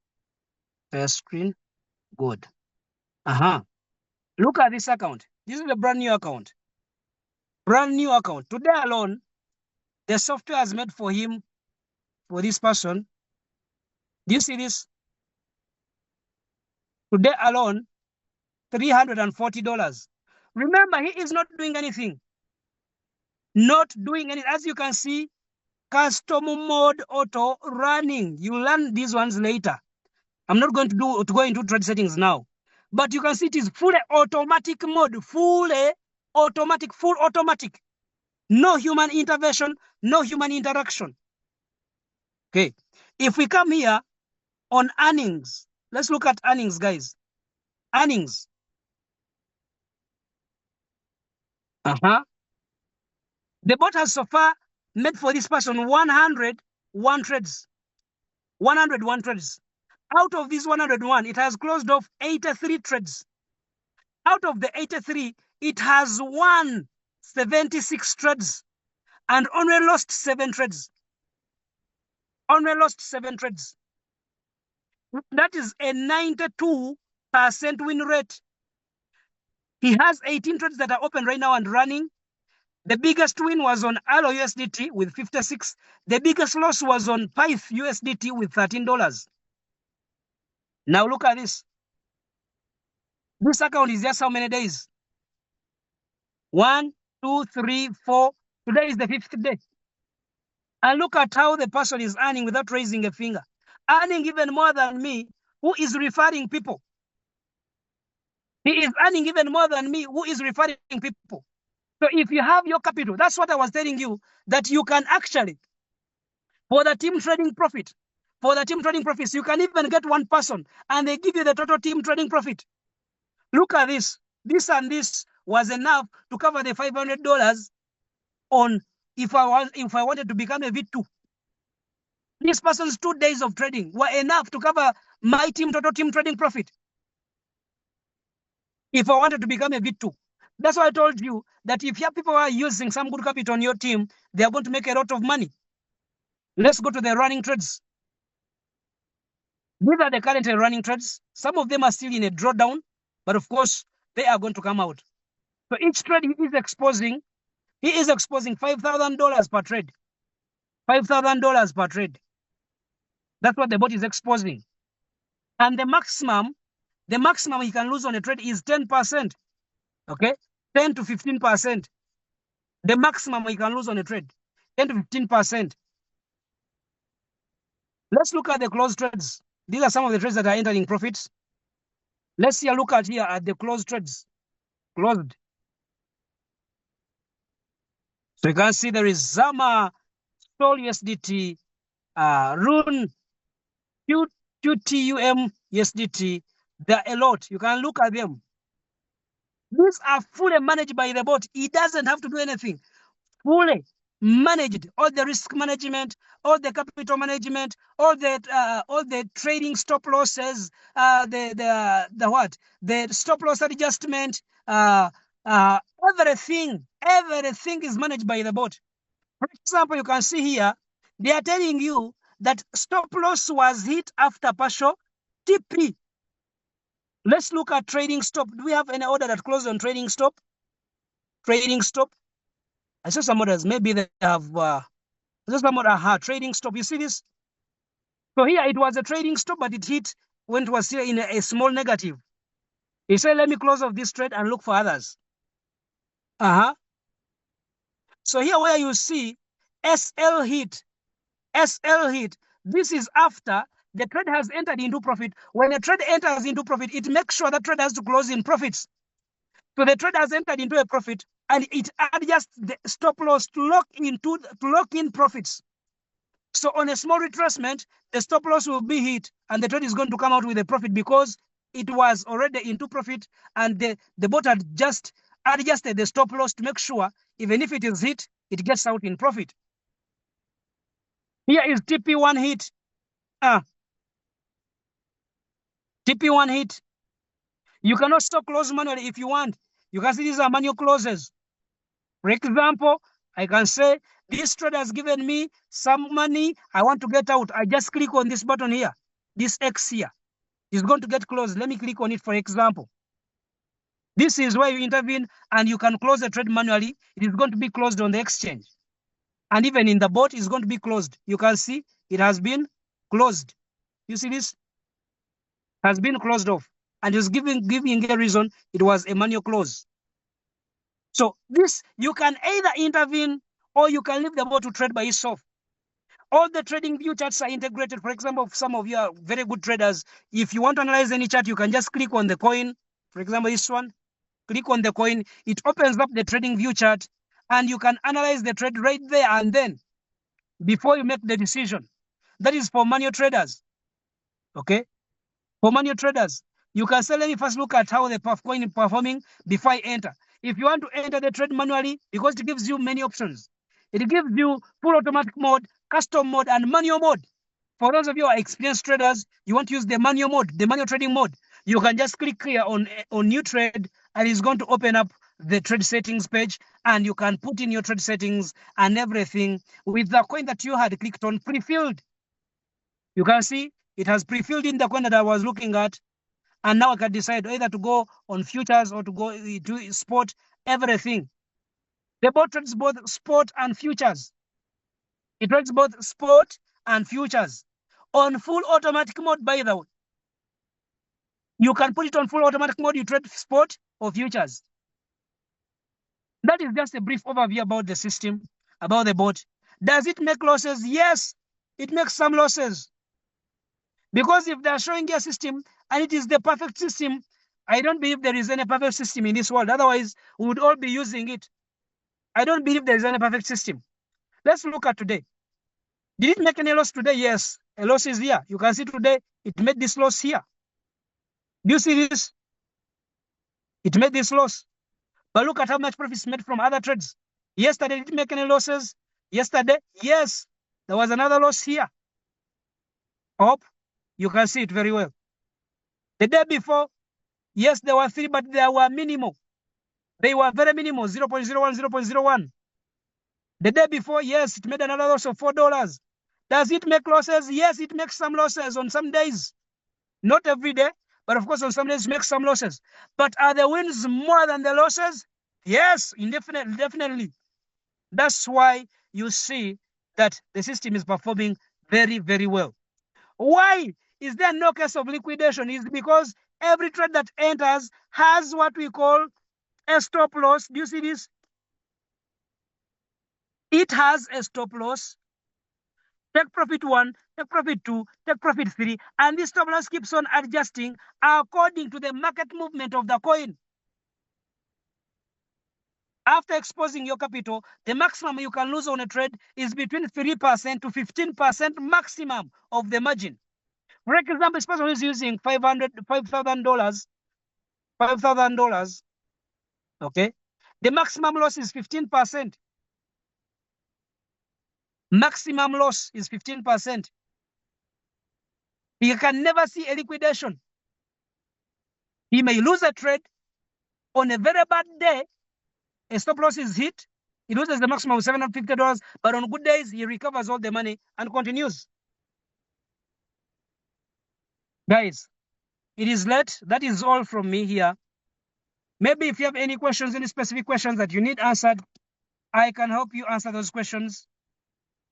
Share screen. Good. Look at this account. This is a brand new account. Brand new account. Today alone, the software has made for him, for this person. Do you see this? Today alone, $340. Remember, he is not doing anything. Not doing anything. As you can see, custom mode auto running. You learn these ones later. I'm not going to go into trade settings now. But you can see it is fully automatic mode. Fully automatic, full automatic. No human intervention, no human interaction. Okay. If we come here on earnings, let's look at earnings, guys. Earnings. The bot has so far made for this person 101 trades. 101 trades. Out of these 101, it has closed off 83 trades. Out of the 83, it has won 76 trades and only lost 7 trades. Only lost 7 trades. That is a 92% win rate. He has 18 trades that are open right now and running. The biggest win was on Allo USDT with 56. The biggest loss was on Pyth USDT with $13. Now look at this. This account is just how many days? 1, 2, 3, 4. Today is the 5th day. And look at how the person is earning without raising a finger. Earning even more than me, who is referring people. He is earning even more than me, who is referring people. So if you have your capital, that's what I was telling you, that you can actually, for the team trading profit, you can even get one person and they give you the total team trading profit. Look at this. This and this was enough to cover the $500 on if I wanted to become a V2. This person's 2 days of trading were enough to cover my total team trading profit. If I wanted to become a V2. That's why I told you that if your people are using some good capital on your team, they are going to make a lot of money. Let's go to the running trades. These are the current running trades. Some of them are still in a drawdown, but of course, they are going to come out. So each trade he is exposing $5,000 per trade. $5,000 per trade. That's what the bot is exposing. And the maximum he can lose on a trade is 10%. Okay? 10 to 15%. The maximum he can lose on a trade, 10 to 15%. Let's look at the closed trades. These are some of the trades that are entering profits. Let's see a look at here at the closed trades. Closed. So you can see there is Zama, Sol USDT, Rune, QTUM USDT. There are a lot. You can look at them. These are fully managed by the bot. He doesn't have to do anything. Fully managed, all the risk management, all the capital management, all the trading stop losses, the stop loss adjustment, everything is managed by the bot. For example, you can see here they are telling you that stop loss was hit after partial TP. Let's look at trading stop. Do we have any order that closed on trading stop? Trading stop. I saw some orders. Maybe they have some order trading stop. You see this? So here it was a trading stop, but it hit when it was still in a small negative. He said, let me close off this trade and look for others. So here where you see SL hit. This is after the trade has entered into profit. When a trade enters into profit, it makes sure that trade has to close in profits. So the trade has entered into a profit and it adjusts the stop loss to lock in profits. So on a small retracement, the stop loss will be hit and the trade is going to come out with a profit because it was already into profit and the bot had just adjusted the stop loss to make sure even if it is hit, it gets out in profit. Here is TP1 hit. TP1 hit. You can also close manually if you want. You can see these are manual closes. For example, I can say this trade has given me some money. I want to get out. I just click on this button here. This X here is going to get closed. Let me click on it, for example. This is where you intervene and you can close the trade manually. It is going to be closed on the exchange. And even in the bot, it's going to be closed. You can see it has been closed. You see this? Has been closed off. And it's giving a reason it was a manual close. So this, you can either intervene or you can leave the bot to trade by itself. All the trading view charts are integrated. For example, some of you are very good traders. If you want to analyze any chart, you can just click on the coin. For example, this one, click on the coin. It opens up the trading view chart and you can analyze the trade right there and then before you make the decision. That is for manual traders. Okay? For manual traders, you can say, let me first look at how the coin is performing before I enter. If you want to enter the trade manually, because it gives you many options. It gives you full automatic mode, custom mode, and manual mode. For those of you who are experienced traders, you want to use the manual mode, the manual trading mode. You can just click here on new trade, and it's going to open up the trade settings page, and you can put in your trade settings and everything with the coin that you had clicked on pre-filled. You can see it has pre-filled in the coin that I was looking at. And now I can decide either to go on futures or to go to spot, everything. The bot trades both spot and futures. It trades both spot and futures on full automatic mode, by the way. You can put it on full automatic mode, you trade spot or futures. That is just a brief overview about the system, about the bot. Does it make losses? Yes, it makes some losses. Because if they are showing a system and it is the perfect system, I don't believe there is any perfect system in this world. Otherwise, we would all be using it. I don't believe there is any perfect system. Let's look at today. Did it make any loss today? Yes, a loss is here. You can see today it made this loss here. Do you see this? It made this loss. But look at how much profits made from other trades. Yesterday, did it make any losses? Yesterday, yes, there was another loss here. Hope you can see it very well. The day before, yes, there were 3, but they were minimal. They were very minimal, 0.01, 0.01. The day before, yes, it made another loss of $4. Does it make losses? Yes, it makes some losses on some days. Not every day, but of course on some days it makes some losses. But are the wins more than the losses? Yes, indefinitely, definitely. That's why you see that the system is performing very, very well. Why is there no case of liquidation? It's because every trade that enters has what we call a stop loss. Do you see this? It has a stop loss. Take profit 1, take profit 2, take profit 3, and this stop loss keeps on adjusting according to the market movement of the coin. After exposing your capital, the maximum you can lose on a trade is between 3% to 15% maximum of the margin. For example, this person is using $5,000, okay? The maximum loss is 15%. Maximum loss is 15%. He can never see a liquidation. He may lose a trade on a very bad day. A stop loss is hit. He loses the maximum of $750, but on good days, he recovers all the money and continues. Guys, it is late. That is all from me here. Maybe if you have any questions, any specific questions that you need answered, I can help you answer those questions.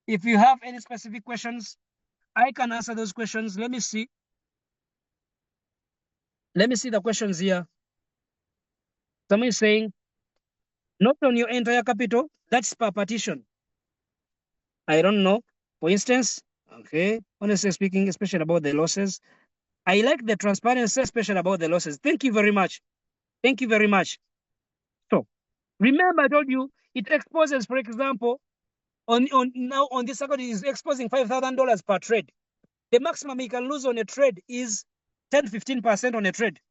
If you have any specific questions, I can answer those questions. Let me see. Let me see the questions here. Someone is saying, not on your entire capital, that's per partition. I don't know. For instance, okay, honestly speaking, especially about the losses, I like the transparency, especially about the losses. Thank you very much. Thank you very much. So remember, I told you it exposes, for example, now on this account, it is exposing $5,000 per trade. The maximum you can lose on a trade is 10-15% on a trade.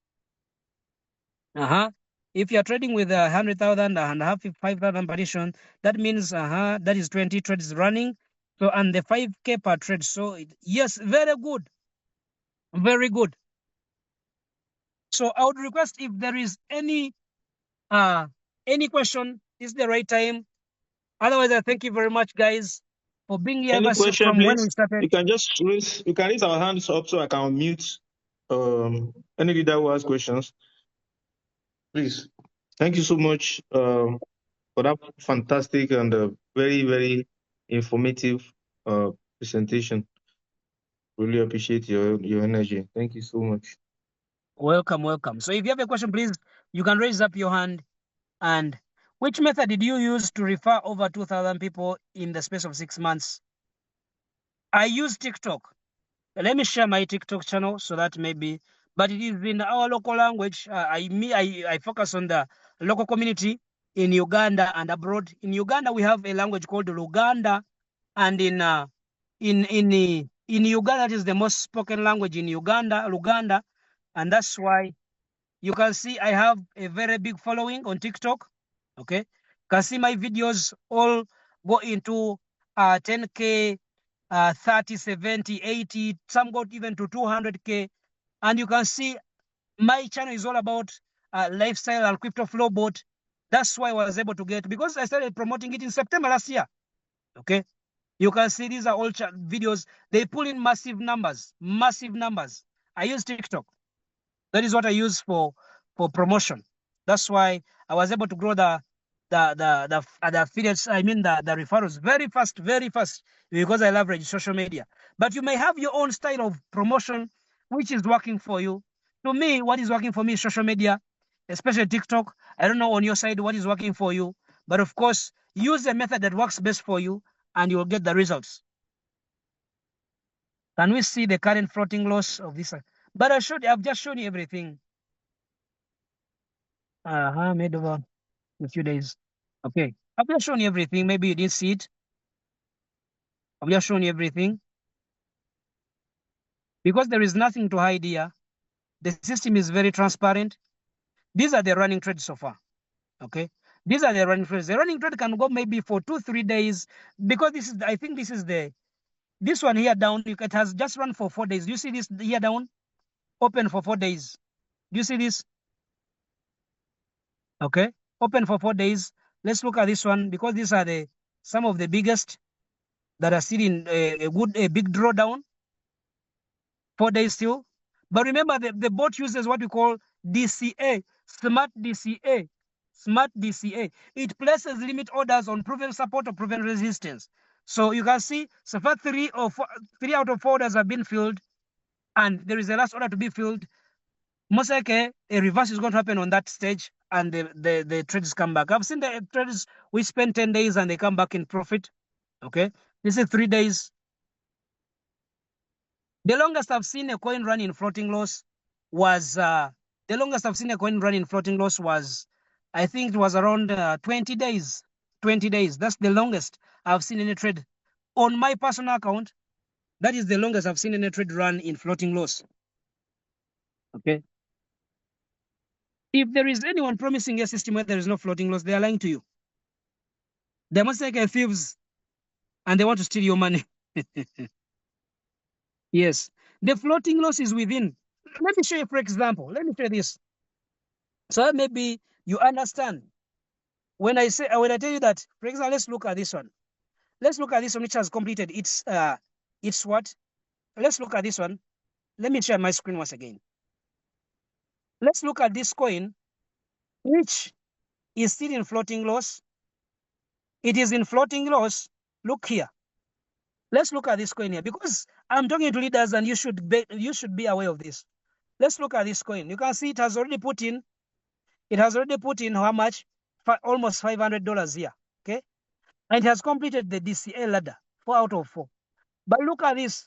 If you're trading with 100,000 and have 5,000 partition, that means that is 20 trades running. So and the 5K per trade. So yes, very good, very good. So I would request if there is any question, is the right time. Otherwise, I thank you very much, guys, for being here Any question, from when please? we started. You can just raise our hands up so I can mute any leader who has questions. Please. Thank you so much for that fantastic and very, very informative presentation. Really appreciate your energy. Thank you so much. Welcome, welcome. So if you have a question, please, you can raise up your hand. And which method did you use to refer over 2,000 people in the space of 6 months? I use TikTok. Let me share my TikTok channel so that maybe, but it is in our local language. I focus on the local community in Uganda and abroad. In Uganda, we have a language called Luganda, and in Uganda, it is the most spoken language in Uganda, Luganda, and that's why you can see I have a very big following on TikTok. Okay, you can see my videos all go into 10K, 30, 70, 80, some got even to 200K. And you can see my channel is all about lifestyle and crypto flow bot. That's why I was able to get, because I started promoting it in September last year. Okay, you can see these are all videos. They pull in massive numbers, massive numbers. I use TikTok. That is what I use for promotion. That's why I was able to grow the affiliates, I mean the referrals very fast, because I leverage social media. But you may have your own style of promotion, which is working for you. To me, what is working for me is social media, especially TikTok. I don't know on your side what is working for you, but of course, use a method that works best for you. and you'll get the results. Can we see the current floating loss of this? But I've just shown you everything. Made over a few days. Okay. I've just shown you everything. Maybe you didn't see it. I've just shown you everything. Because there is nothing to hide here. The system is very transparent. These are the running trades so far. Okay. These are the running trades. The running trade can go maybe for 2-3 days because I think this one here down. It has just run for 4 days. Do you see this here down? Open for 4 days. Do you see this? Okay. Open for 4 days. Let's look at this one because these are some of the biggest that are still in a big drawdown. 4 days still. But remember, the bot uses what we call DCA, smart DCA. Smart DCA. It places limit orders on proven support or proven resistance. So you can see so far 3 out of 4 orders have been filled, and there is a last order to be filled. Most likely a reverse is going to happen on that stage, and the trades come back. I've seen the trades we spend 10 days and they come back in profit. Okay, this is 3 days. The longest I've seen a coin run in floating loss was I think it was around 20 days. 20 days. That's the longest I've seen any trade on my personal account. That is the longest I've seen any trade run in floating loss. Okay. If there is anyone promising a system where there is no floating loss, they are lying to you. They must take thieves and they want to steal your money. Yes. The floating loss is within. Let me show you, for example. Let me show you this. So maybe you understand. When I tell you that, for example, let's look at this one. Let's look at this one which has completed its what? Let's look at this one. Let me share my screen once again. Let's look at this coin, which is still in floating loss. It is in floating loss. Look here. Let's look at this coin here because I'm talking to leaders and you should be aware of this. Let's look at this coin. You can see it has already put in how much? Almost $500 here. Okay. And it has completed the DCA ladder, 4 out of 4. But look at this.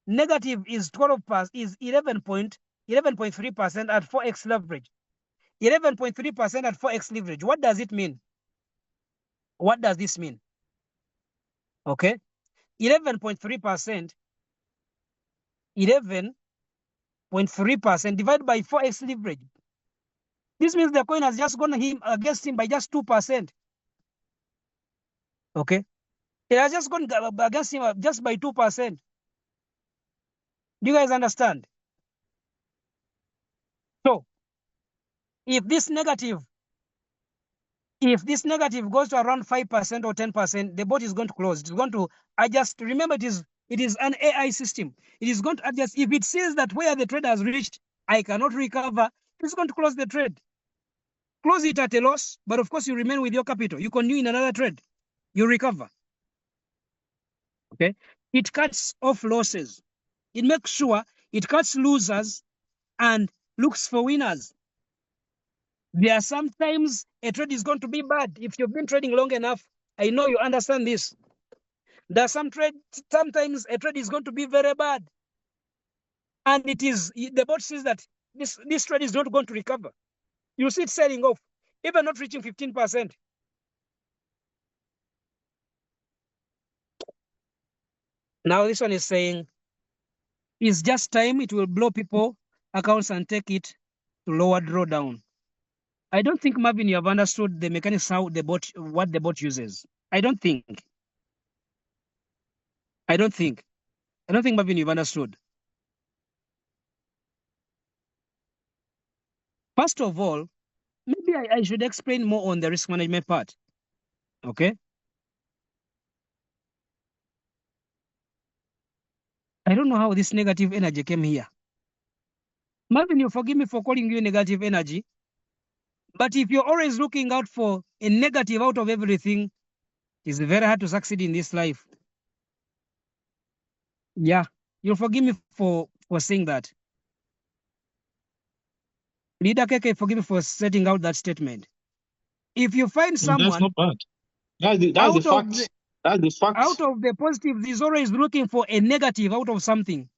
Negative is 11.3% at 4x leverage. 11.3% at 4x leverage. What does it mean? What does this mean? Okay. 11.3%. 11.3% divided by 4x leverage. This means the coin has just gone against him by just 2%. Okay. It has just gone against him just by 2%. Do you guys understand? So, if this negative goes to around 5% or 10%, the bot is going to close. It's going to adjust. Remember, it is an AI system. It is going to adjust. If it sees that where the trade has reached, I cannot recover, it's going to close the trade. Close it at a loss, but of course you remain with your capital. You continue in another trade. You recover. Okay. It cuts off losses. It makes sure it cuts losers and looks for winners. There are sometimes a trade is going to be bad. If you've been trading long enough, I know you understand this. There are sometimes a trade is going to be very bad. And the bot says that this trade is not going to recover. You see it selling off, even not reaching 15%. Now this one is saying, it's just time. It will blow people accounts and take it to lower drawdown. I don't think, Marvin, you have understood the mechanics what the bot uses. I don't think, Marvin, you've understood. First of all, maybe I should explain more on the risk management part. Okay. I don't know how this negative energy came here. Marvin, you forgive me for calling you negative energy. But if you're always looking out for a negative out of everything, it's very hard to succeed in this life. Yeah, you'll forgive me for saying that. Leader Keke, forgive me for setting out that statement. If you find someone... That's not bad. That's the fact. That's the fact. Out of the positives, is always looking for a negative out of something.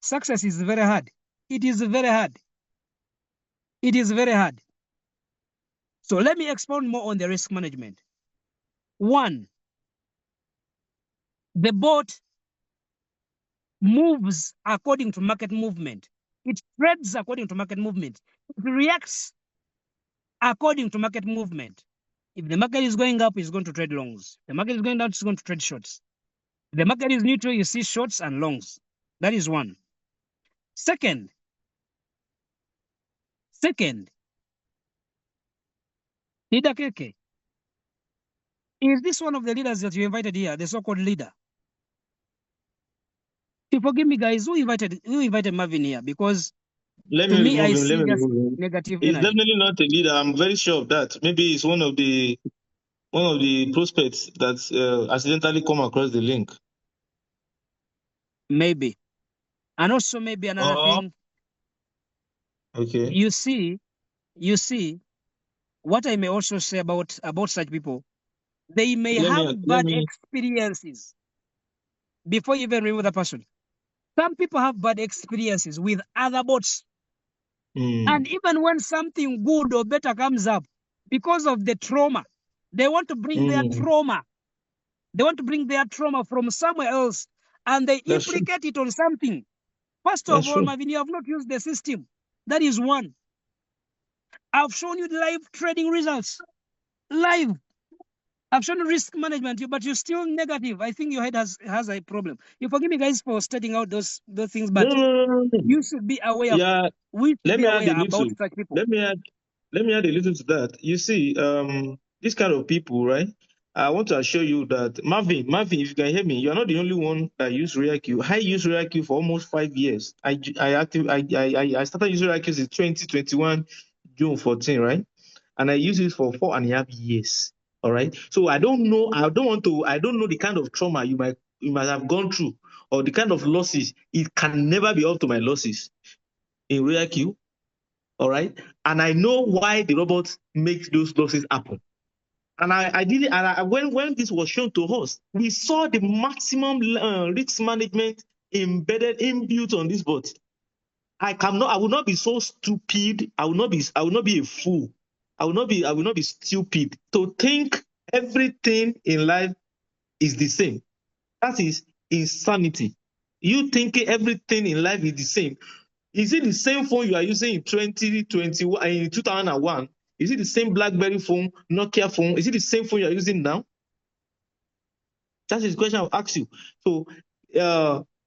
Success is very hard. It is very hard. It is very hard. So let me expound more on the risk management. One, the bot moves according to market movement. It trades according to market movement. It reacts according to market movement. If the market is going up, it's going to trade longs. The market is going down, it's going to trade shorts. If the market is neutral, you see shorts and longs. That is one. Second, Leader Keke, is this one of the leaders that you invited here, the so-called leader? You forgive me, guys. Who invited Marvin here? Because Let to me me, remove I him. Let see me just remove him. negative He's energy. definitely not a leader. I'm very sure of that. Maybe he's one of the prospects that accidentally come across the link. Maybe. And also maybe another Oh, thing, okay. you see, what I may also say about such people, they may Let have me let bad me. experiences before you even remove the person. Some people have bad experiences with other bots. And even when something good or better comes up, because of the trauma, they want to bring their trauma. They want to bring their trauma from somewhere else and they That's true. implicate it on something. First of That's all, true. Marvin, you have not used the system. That is one. I've shown you the live trading results. Live. I've shown you risk management, but you're still negative. I think your head has a problem. You forgive me, guys, for stating out those things, No, but no, no, no, no. you should be aware. Yeah. We should Let be me add aware a about little. such people. Let me add. Let me add a little to that. You see, this kind of people, right? I want to assure you that Marvin, if you can hear me, you are not the only one that use RealQ. I use RealQ for almost 5 years. I started using RealQ in 2021, June 14, right? And I use it for 4.5 years. All right. So I don't know the kind of trauma you might have gone through or the kind of losses. It can never be up to my losses in RealQ. All right. And I know why the robots make those losses happen. And I did it. And when this was shown to us, we saw the maximum risk management embedded inbuilt on this bot. I will not be so stupid. I will not be a fool. I will not be stupid to think everything in life is the same. That is insanity. You thinking everything in life is the same. Is it the same phone you are using in 2021 in 2001? Is it the same BlackBerry phone, Nokia phone? Is it the same phone you are using now? That is the question I'll ask you. So,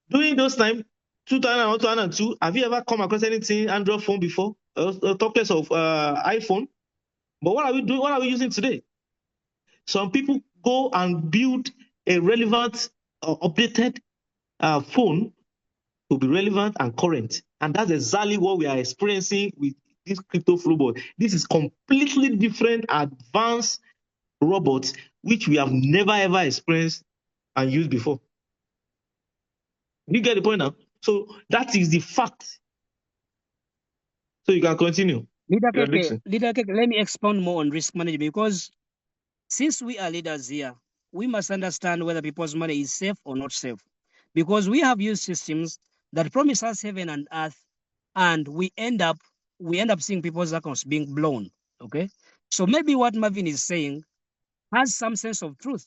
during those times, 2001, 2002, have you ever come across anything Android phone before? Talk less of iPhone. But what are we doing? What are we using today? Some people go and build a relevant, updated phone to be relevant and current. And that's exactly what we are experiencing with this crypto flow bot. This is completely different, advanced robots, which we have never ever experienced and used before. You get the point now? So that is the fact. So you can continue. Leader Dixon. Keke, let me expound more on risk management because since we are leaders here, we must understand whether people's money is safe or not safe. Because we have used systems that promise us heaven and earth, and we end up seeing people's accounts being blown. Okay. So maybe what Marvin is saying has some sense of truth.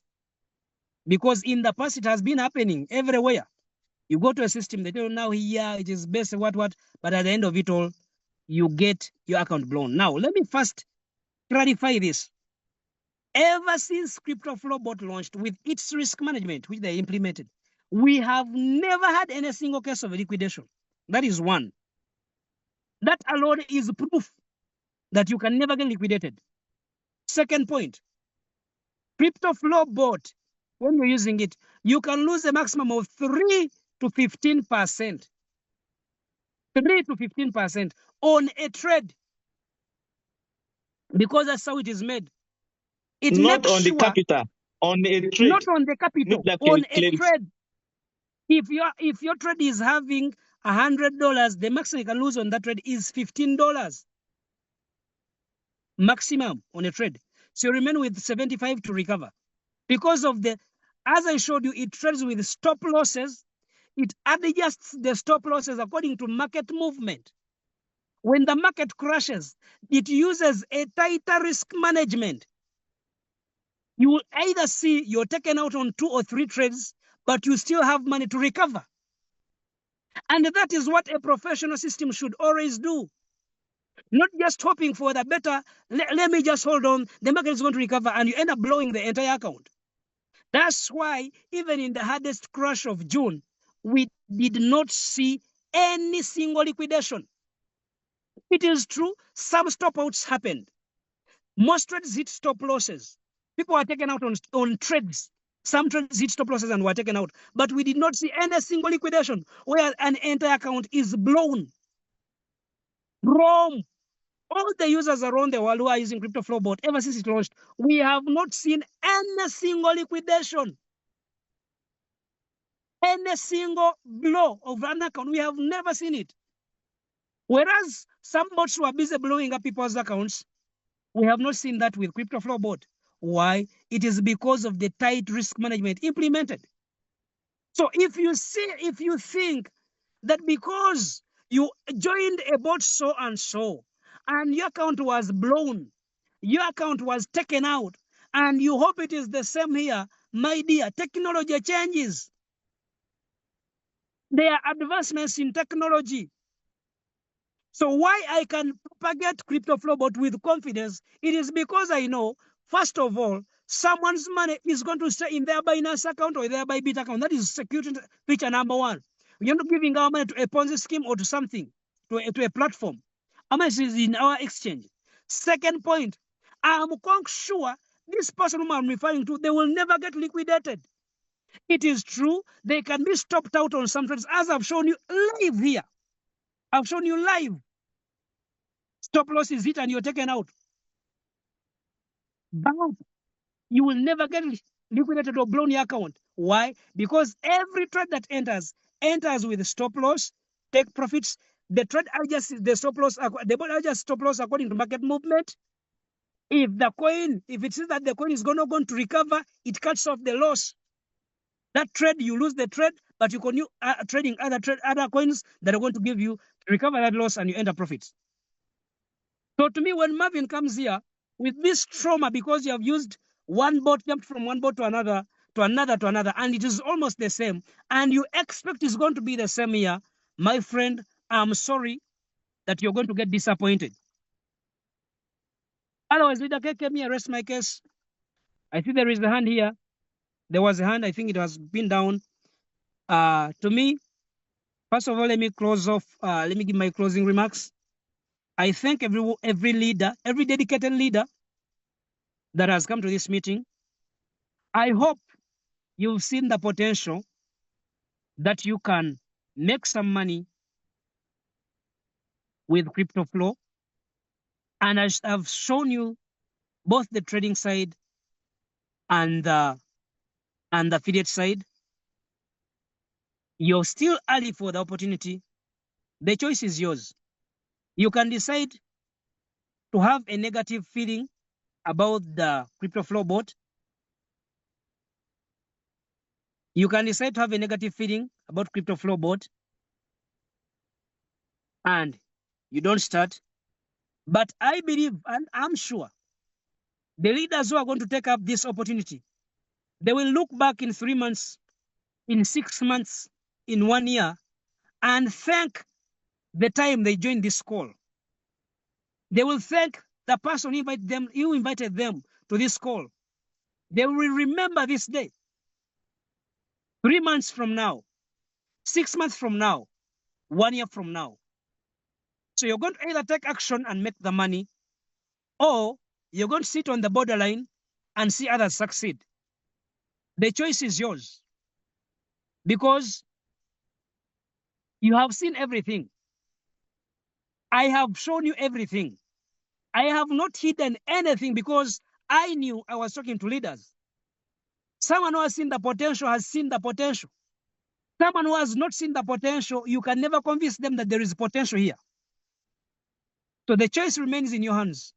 Because in the past it has been happening everywhere. You go to a system, they tell you now here it is best, what, but at the end of it all, you get your account blown. Now, let me first clarify this. Ever since CryptoFlowBot launched with its risk management, which they implemented, we have never had any single case of liquidation. That is one. That alone is proof that you can never get liquidated. Second point, CryptoFlowBot, when you're using it, you can lose a maximum of 3 to 15%. 3 to 15% on a trade because that's how it is made. It Not makes on the sure, capital, on a not trade. on the capital, on a trade. If your trade is having $100, the maximum you can lose on that trade is $15 maximum on a trade. So you remain with 75 to recover because of the As I showed you, it trades with stop losses. It adjusts the stop losses according to market movement. When the market crashes, it uses a tighter risk management. You will either see you're taken out on 2 or 3 trades, but you still have money to recover. And that is what a professional system should always do. Not just hoping for the better, let me just hold on, the market is going to recover, and you end up blowing the entire account. That's why even in the hardest crash of June, we did not see any single liquidation. It is true, some stop outs happened. Most trades hit stop losses. People are taken out on trades. Some trades hit stop losses and were taken out. But we did not see any single liquidation where an entire account is blown. Rome, all the users around the world who are using Crypto Flow Bot ever since it launched, we have not seen any single liquidation. Any single blow of an account. We have never seen it. Whereas some bots were busy blowing up people's accounts, we have not seen that with Crypto Flow Bot. Why? It is because of the tight risk management implemented. So if you think that because you joined a bot so and so, and your account was blown, your account was taken out, and you hope it is the same here, my dear, technology changes. There are advancements in technology. So why I can propagate Crypto Flow Bot with confidence, it is because I know, first of all, someone's money is going to stay in their Binance account or their Bybit account. That is security feature number one. We are not giving our money to a Ponzi scheme or to something, to a platform. Our money is in our exchange. Second point, I'm quite sure this person whom I'm referring to, they will never get liquidated. It is true, they can be stopped out on some trades, as I've shown you live here. I've shown you live. Stop loss is hit and you're taken out. But you will never get liquidated or blown your account. Why? Because every trade that enters with stop loss, take profits. The trade adjusts the stop loss, the bot adjusts stop loss according to market movement. If it sees that the coin is not going to recover, it cuts off the loss. That trade, you lose the trade, but you continue trading other coins that are going to give you recover that loss and you end up profits. So to me, when Marvin comes here with this trauma, because you have used one bot, jumped from one bot to another, and it is almost the same, and you expect it's going to be the same here, my friend, I'm sorry that you're going to get disappointed. Otherwise, Leader K came here, rest my case. I see there is a hand here. There was a hand, I think it has been down. To me, first of all, let me close off. Let me give my closing remarks. I thank every leader, every dedicated leader that has come to this meeting. I hope you've seen the potential that you can make some money with Crypto Flow. And I've shown you both the trading side and the affiliate side. You're still early for the opportunity. The choice is yours. You can decide to have a negative feeling about the Crypto Flow bot. You can decide to have a negative feeling about Crypto Flow bot and you don't start. But I believe, and I'm sure, the leaders who are going to take up this opportunity, they will look back in 3 months, in 6 months, in 1 year, and thank the time they joined this call. They will thank the person who invited them to this call. They will remember this day. 3 months from now, 6 months from now, 1 year from now. So you're going to either take action and make the money, or you're going to sit on the borderline and see others succeed. The choice is yours, because you have seen everything. I have shown you everything. I have not hidden anything because I knew I was talking to leaders. Someone who has seen the potential has seen the potential. Someone who has not seen the potential, you can never convince them that there is potential here. So the choice remains in your hands.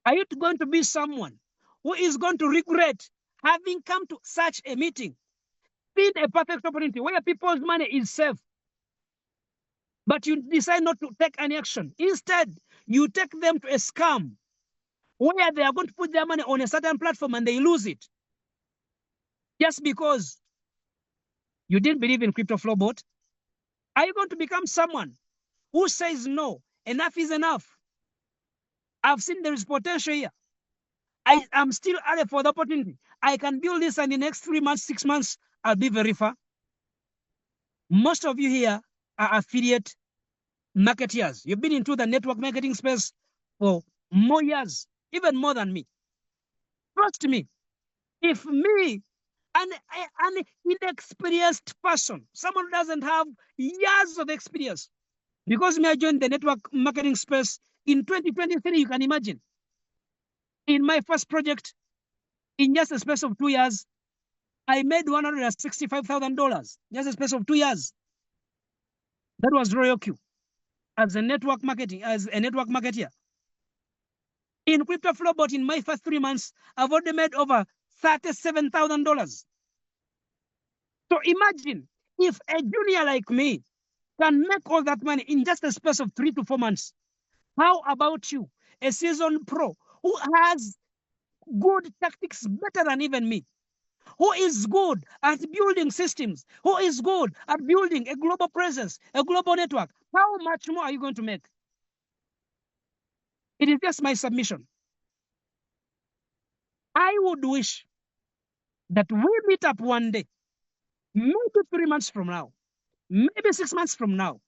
Are you going to be someone who is going to regret having come to such a meeting, been a perfect opportunity where people's money is safe, but you decide not to take any action. Instead, you take them to a scam where they are going to put their money on a certain platform and they lose it just because you didn't believe in crypto flow bot. Are you going to become someone who says no, enough is enough? I've seen there is potential here. I am still early for the opportunity. I can build this, and in the next 3 months, 6 months, I'll be very far. Most of you here are affiliate marketeers. You've been into the network marketing space for more years, even more than me. Trust me, if me, an inexperienced person, someone who doesn't have years of experience, because me I joined the network marketing space in 2023, you can imagine. In my first project, in just a space of 2 years, I made $165,000. Just a space of 2 years. That was Royal Q as a network marketer. In crypto flowbot, in my first 3 months, I've already made over $37,000. So imagine if a junior like me can make all that money in just a space of 3 to 4 months. How about you, a seasoned pro who has good tactics better than even me, who is good at building systems, who is good at building a global presence, a global network? How much more are you going to make? It is just my submission. I would wish that we meet up one day, maybe 3 months from now, maybe 6 months from now.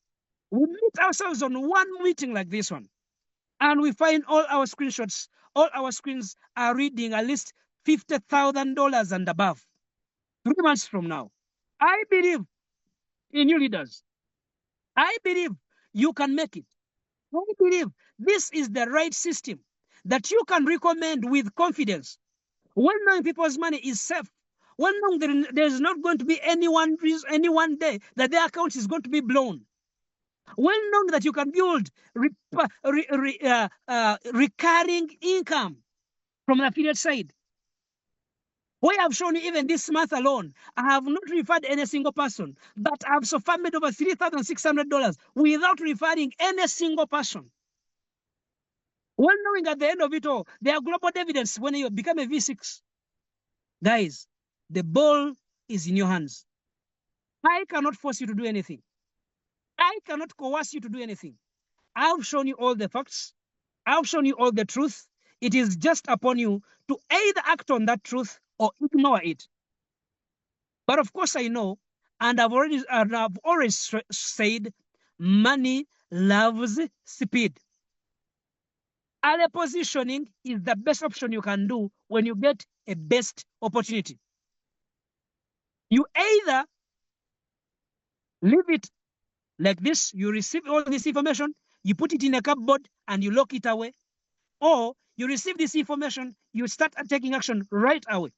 We meet ourselves on one meeting like this one, and we find all our screenshots, all our screens are reading at least $50,000 and above. 3 months from now, I believe in you leaders. I believe you can make it. I believe this is the right system that you can recommend with confidence. Well knowing people's money is safe. Well knowing there's not going to be any one day that their account is going to be blown. Well knowing that you can build recurring income from the affiliate side. We have shown you even this month alone, I have not referred any single person, but I've so far made over $3,600 without referring any single person. Well knowing at the end of it all, there are global dividends when you become a V6. Guys, the ball is in your hands. I cannot force you to do anything. I cannot coerce you to do anything. I've shown you all the facts. I've shown you all the truth. It is just upon you to either act on that truth or ignore it. But of course I know, and I've always said, money loves speed. Early positioning is the best option you can do when you get a best opportunity. You either leave it like this, you receive all this information, you put it in a cupboard and you lock it away, or you receive this information, you start taking action right away.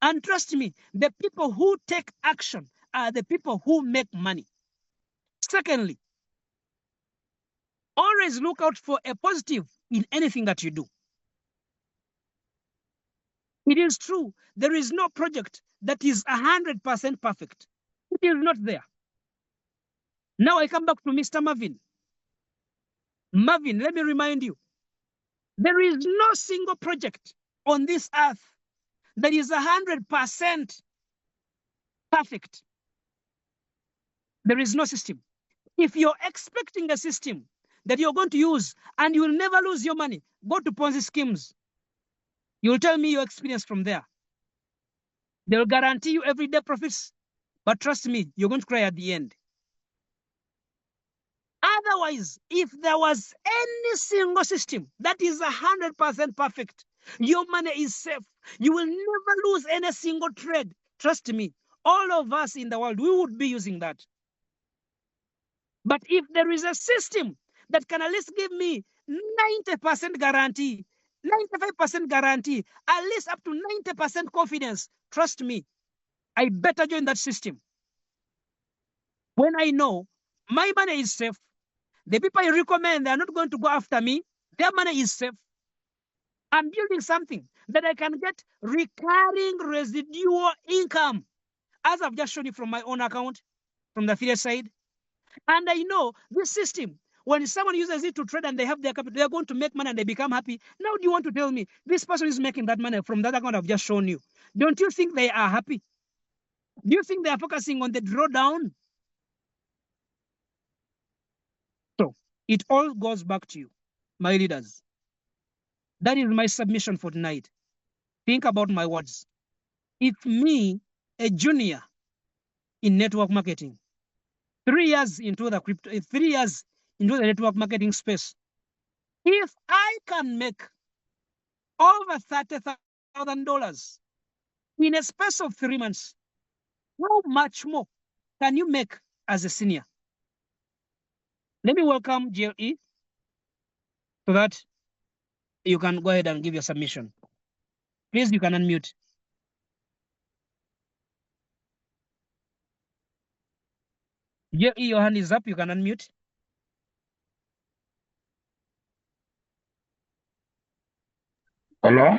And trust me, the people who take action are the people who make money. Secondly, always look out for a positive in anything that you do. It is true, there is no project that is 100% perfect. It is not there. Now I come back to Mr. Marvin. Marvin, let me remind you, there is no single project on this earth that is 100% perfect. There is no system. If you're expecting a system that you're going to use and you will never lose your money, go to Ponzi schemes. You'll tell me your experience from there. They'll guarantee you everyday profits, but trust me, you're going to cry at the end. Otherwise, if there was any single system that is 100% perfect, your money is safe, you will never lose any single trade. Trust me, all of us in the world, we would be using that. But if there is a system that can at least give me 90% guarantee, 95% guarantee, at least up to 90% confidence, trust me, I better join that system. When I know my money is safe, the people I recommend, they are not going to go after me, their money is safe. I'm building something that I can get recurring residual income, as I've just shown you from my own account, from the affiliate side. And I know this system, when someone uses it to trade and they have their capital, they're going to make money and they become happy. Now, do you want to tell me this person is making that money from that account I've just shown you? Don't you think they are happy? Do you think they are focusing on the drawdown? So it all goes back to you, my leaders. That is my submission for tonight. Think about my words. It's me, a junior in network marketing, 3 years into the 3 years into the network marketing space. If I can make over $30,000 in a space of 3 months, how much more can you make as a senior? Let me welcome GLE so that you can go ahead and give your submission. Please, you can unmute. GLE, your hand is up. You can unmute. Hello?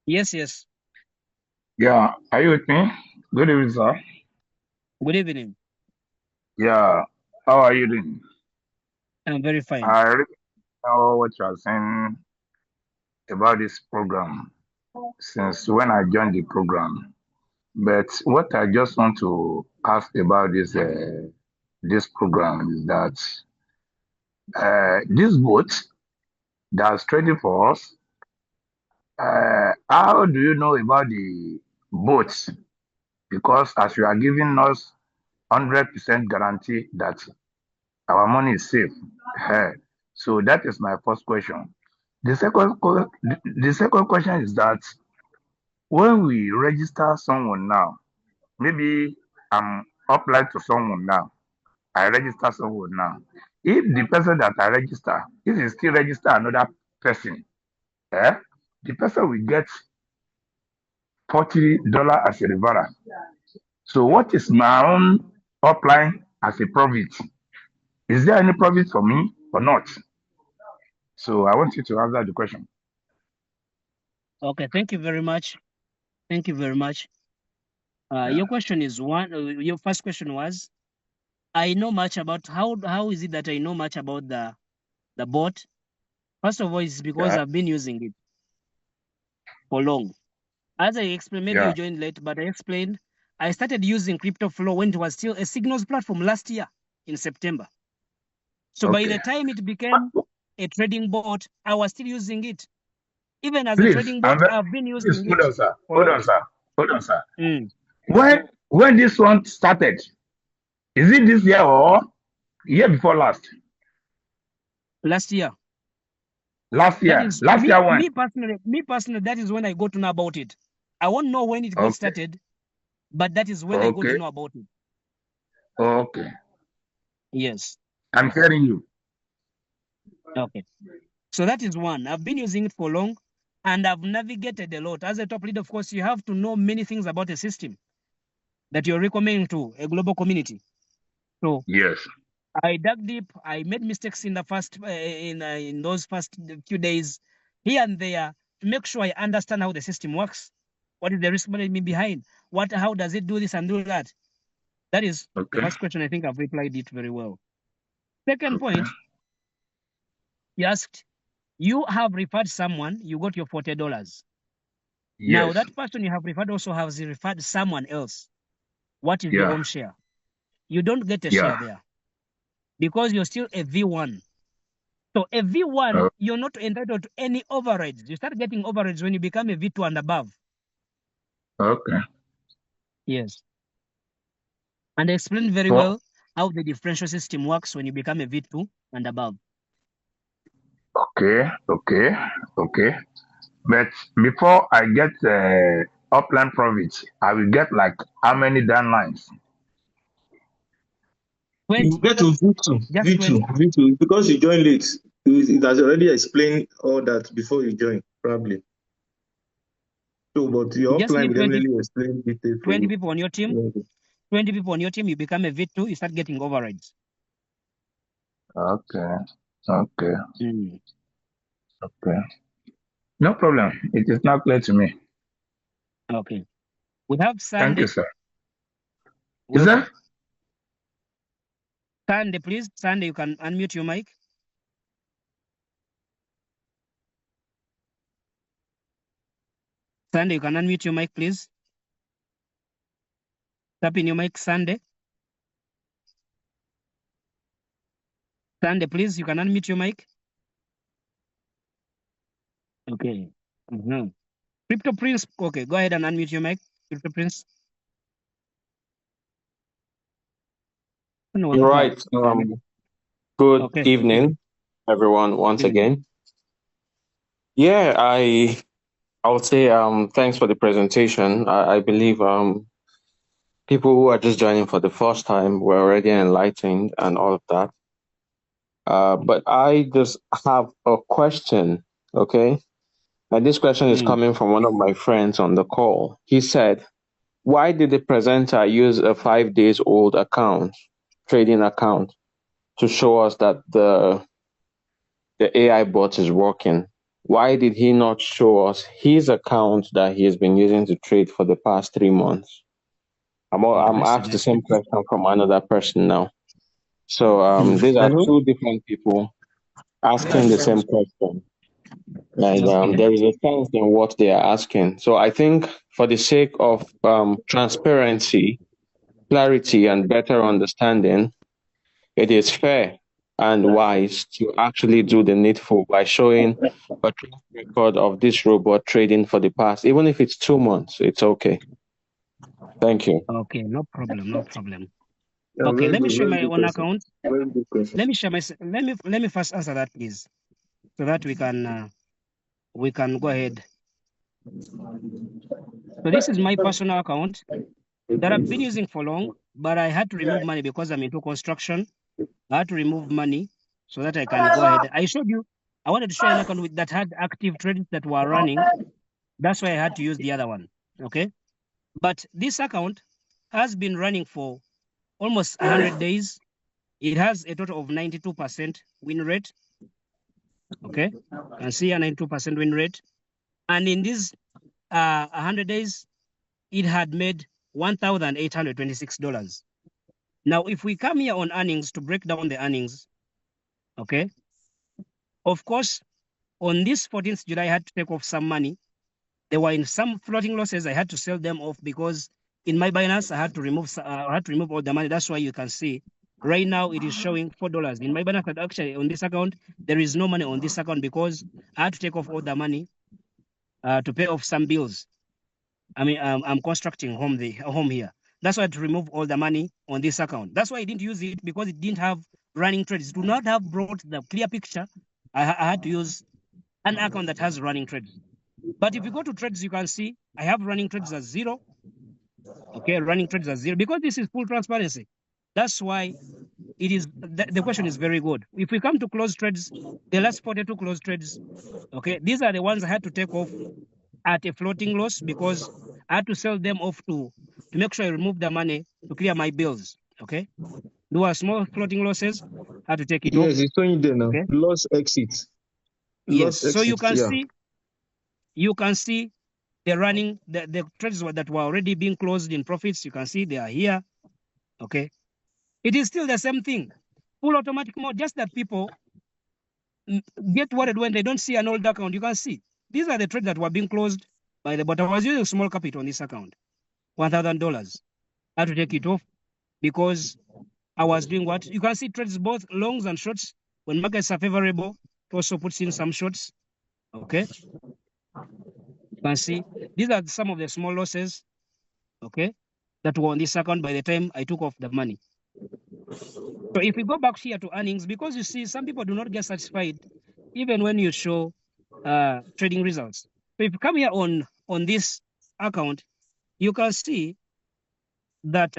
Yes, yes. Yeah, are you with me? Good evening, sir. Good evening. Yeah, how are you doing? I'm very fine. I really know what you are saying about this program since when I joined the program. But what I just want to ask about this program is that this boat that's trading for us, how do you know about the boats? Because as you are giving us 100% guarantee that our money is safe. So that is my first question. The second question is that when we register someone now, maybe I'm applied to someone now, I register someone now. If the person that I register, if he still register another person, eh, the person will get $40 as a referral. So what is my own upline as a profit? Is there any profit for me or not? So I want you to answer the question. Okay, thank you very much. Thank you very much. Yeah. Your question is your first question was, I know much about how is it that I know much about the bot? First of all, it's because Yeah. I've been using it for long. As I explained, maybe you Yeah. joined late, but I explained I started using Crypto Flow when it was still a signals platform last year in September. So by Okay. the time it became a trading bot, I was still using it. Even as a Please, trading bot, I've been please using hold it on, sir. for Hold long. on, sir. Hold on, sir. Mm. When this one started, is it this year or year before last? Last year. Last That year. is Last year when? me personally, that is when I got to know about it. I won't know when it got Okay. started, but that is when I got to Okay. know about it. Okay. Yes. I'm hearing you. Okay. So that is one. I've been using it for long and I've navigated a lot. As a top leader, of course, you have to know many things about a system that you're recommending to a global community. So Yes. I dug deep. I made mistakes in the first in those first few days, here and there, to make sure I understand how the system works. What is the risk management behind? How does it do this and do that? That is the Okay. first question. I think I've replied it very well. Second Okay. point, you asked, you have referred someone, you got your $40. Now Yes. that person you have referred also has referred someone else. What is your Yeah. own share? You don't get a Yeah. share there because you're still a V1. So a V1, Oh, you're not entitled to any overrides. You start getting overrides when you become a V2 and above. okay. Yes. And I explained very So, well how the differential system works when you become a V2 and above. okay. Okay. Okay. But before I get upland profits, I will get like how many downlines? You 20, get to V2, just V2, 20. V2, because you joined late. It has already explained all that before you join, probably. So, but You your just offline need will 20, definitely explain details for 20 you. people on your team. Yeah. 20 people on your team, you become a V2, you start getting overrides. Okay. Okay. Mm. Okay. No problem. It is not clear to me. Okay. We have Thank you, Sunday. sir. Is Welcome. that? Sunday, please. Sunday, you can unmute your mic. Sunday, you can unmute your mic, please. Tap in your mic, Sunday. Sunday, please. You can unmute your mic. Okay. Crypto Prince. Okay, go ahead and unmute your mic. Crypto Prince. All right. Good Okay. evening, everyone. Once again, yeah, I would say thanks for the presentation. I believe people who are just joining for the first time were already enlightened and all of that. But I just have a question. Okay, and this question is coming from one of my friends on the call. He said, "Why did the presenter use a 5 days old account, trading account, to show us that the AI bot is working? Why did he not show us his account that he has been using to trade for the past 3 months?" I'm That's a asked the nice same question. question from another person now. So these are Hello? two different people asking the same question. And Okay. there is a sense in what they are asking. So I think for the sake of transparency, clarity, and better understanding, it is fair and wise to actually do the needful by showing a track record of this robot trading for the past, even if it's 2 months, it's okay. Thank you. Okay, no problem, no problem. Yeah, Okay, very let me good, show very my good own question. account. Very good question. Let me share my. Let me first answer that, please, so that we can go ahead. So this is my personal account that I've been using for long, but I had to remove money because I'm into construction. I had to remove money so that I can go ahead. I showed you. I wanted to show an account that had active trades that were running. That's why I had to use the other one. Okay, but this account has been running for almost 100 days. It has a total of 92% win rate. Okay, you can see a 92% win rate. And in these 100 days, it had made $1,826. Now, if we come here on earnings to break down the earnings, okay, of course, on this 14th July, I had to take off some money. There were in some floating losses. I had to sell them off because in my Binance, I had to remove all the money. That's why you can see right now it is showing $4 in my Binance. Actually, on this account, there is no money on this account because I had to take off all the money to pay off some bills. I mean, I'm constructing home here. That's why I had to remove all the money on this account. That's why I didn't use it because it didn't have running trades. It do not have brought the clear picture. I had to use an account that has running trades. But if you go to trades, you can see I have running trades as 0. Okay, running trades as 0 because this is full transparency. That's why it is the question is very good. If we come to close trades, the last 42 close trades, okay, these are the ones I had to take off at a floating loss because I had to sell them off to make sure I remove the money to clear my bills. Okay, do a small floating losses, I had to take it off. Yes, it's showing there now. Okay, Lost exit. yes. Lost So you exit. can Yeah. see the running the trades that were already being closed in profits. You can see they are here. Okay, it is still the same thing. Full automatic mode, just that people get worried when they don't see an old account. You can see these are the trades that were being closed by the, but I was using small capital on this account, $1,000. I had to take it off because I was doing what? You can see trades both longs and shorts. When markets are favorable, it also puts in some shorts. Okay. You can see these are some of the small losses, okay, that were on this account by the time I took off the money. So if we go back here to earnings, because you see, some people do not get satisfied even when you show trading results. So if you come here on this account, you can see that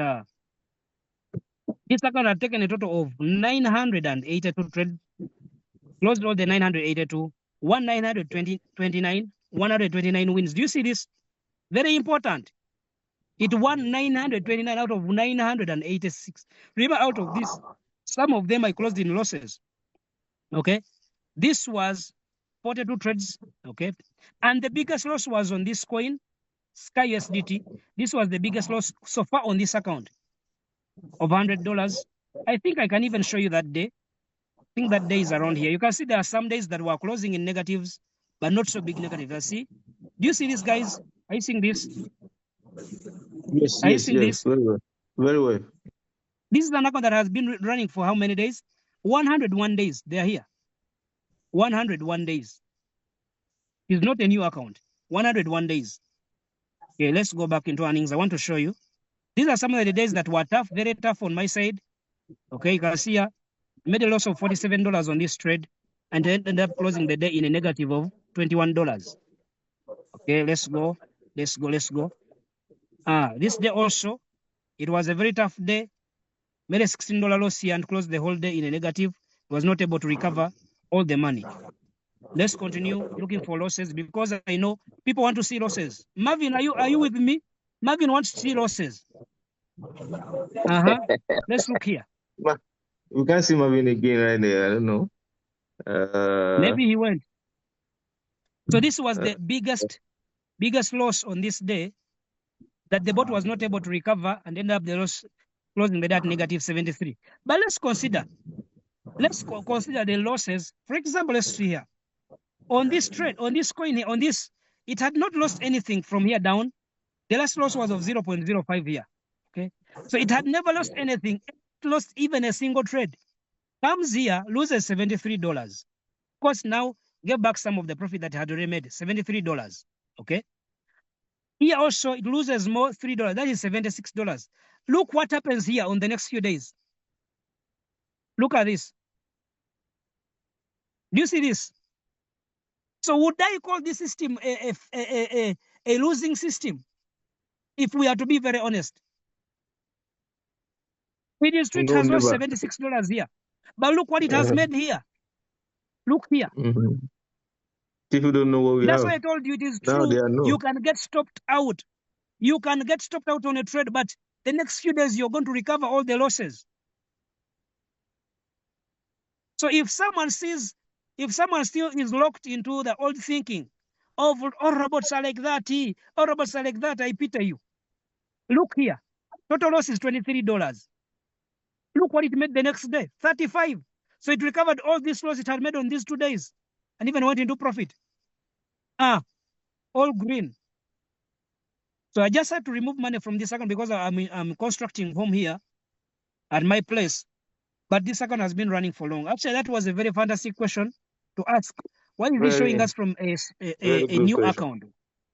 this account had taken a total of 982 trades, closed all the 982, 129 wins. Do you see this? Very important. It won 929 out of 986. Remember, out of this, some of them I closed in losses. Okay, this was 42 trades, okay? And the biggest loss was on this coin, Sky USDT. This was the biggest loss so far on this account of $100. I think I can even show you that day. I think that day is around here. You can see there are some days that were closing in negatives, but not so big negatives. See? Do you see this, guys? Are you seeing this? Yes, Are you yes, seeing yes. this? Very well. Very well. This is an account that has been running for how many days? 101 days. They are here. 101 days. It's not a new account. 101 days. Okay, let's go back into earnings. I want to show you. These are some of the days that were tough, very tough on my side. Okay, you can see here, made a loss of $47 on this trade and ended up closing the day in a negative of $21. Okay, let's go. Let's go. Let's go. This day also, it was a very tough day. Made a $16 loss here and closed the whole day in a negative. Was not able to recover all the money. Let's continue looking for losses because I know people want to see losses. Marvin, are you with me? Marvin wants to see losses. Let's look here. We can't see Marvin again right there. I don't know. Maybe he went. So this was the biggest loss on this day that the bot was not able to recover and ended up the loss closing the day at negative 73. But let's consider the losses. For example, let's see here. On this trade, on this coin here, on this, it had not lost anything from here down. The last loss was of 0.05 here. Okay. So it had never lost anything. It lost even a single trade. Comes here, loses $73. Of course, now get back some of the profit that it had already made, $73. Okay. Here also, it loses more, $3. That is $76. Look what happens here on the next few days. Look at this. Do you see this? So would I call this system a losing system? If we are to be very honest. Median Street No, has lost never. $76 here. But look what it has made here. Look here. People don't know what we That's have. why I told you it is Now true. they are know. You can get stopped out. You can get stopped out on a trade, but the next few days you're going to recover all the losses. So if someone still is locked into the old thinking of all robots are like that, all robots are like that, I pity you. Look here. Total loss is $23. Look what it made the next day, 35. So it recovered all this loss it had made on these 2 days and even went into profit. All green. So I just had to remove money from this account because I'm constructing home here at my place. But this account has been running for long. Actually, that was a very fantastic question to ask. Why is it showing us from Very a good new question. account?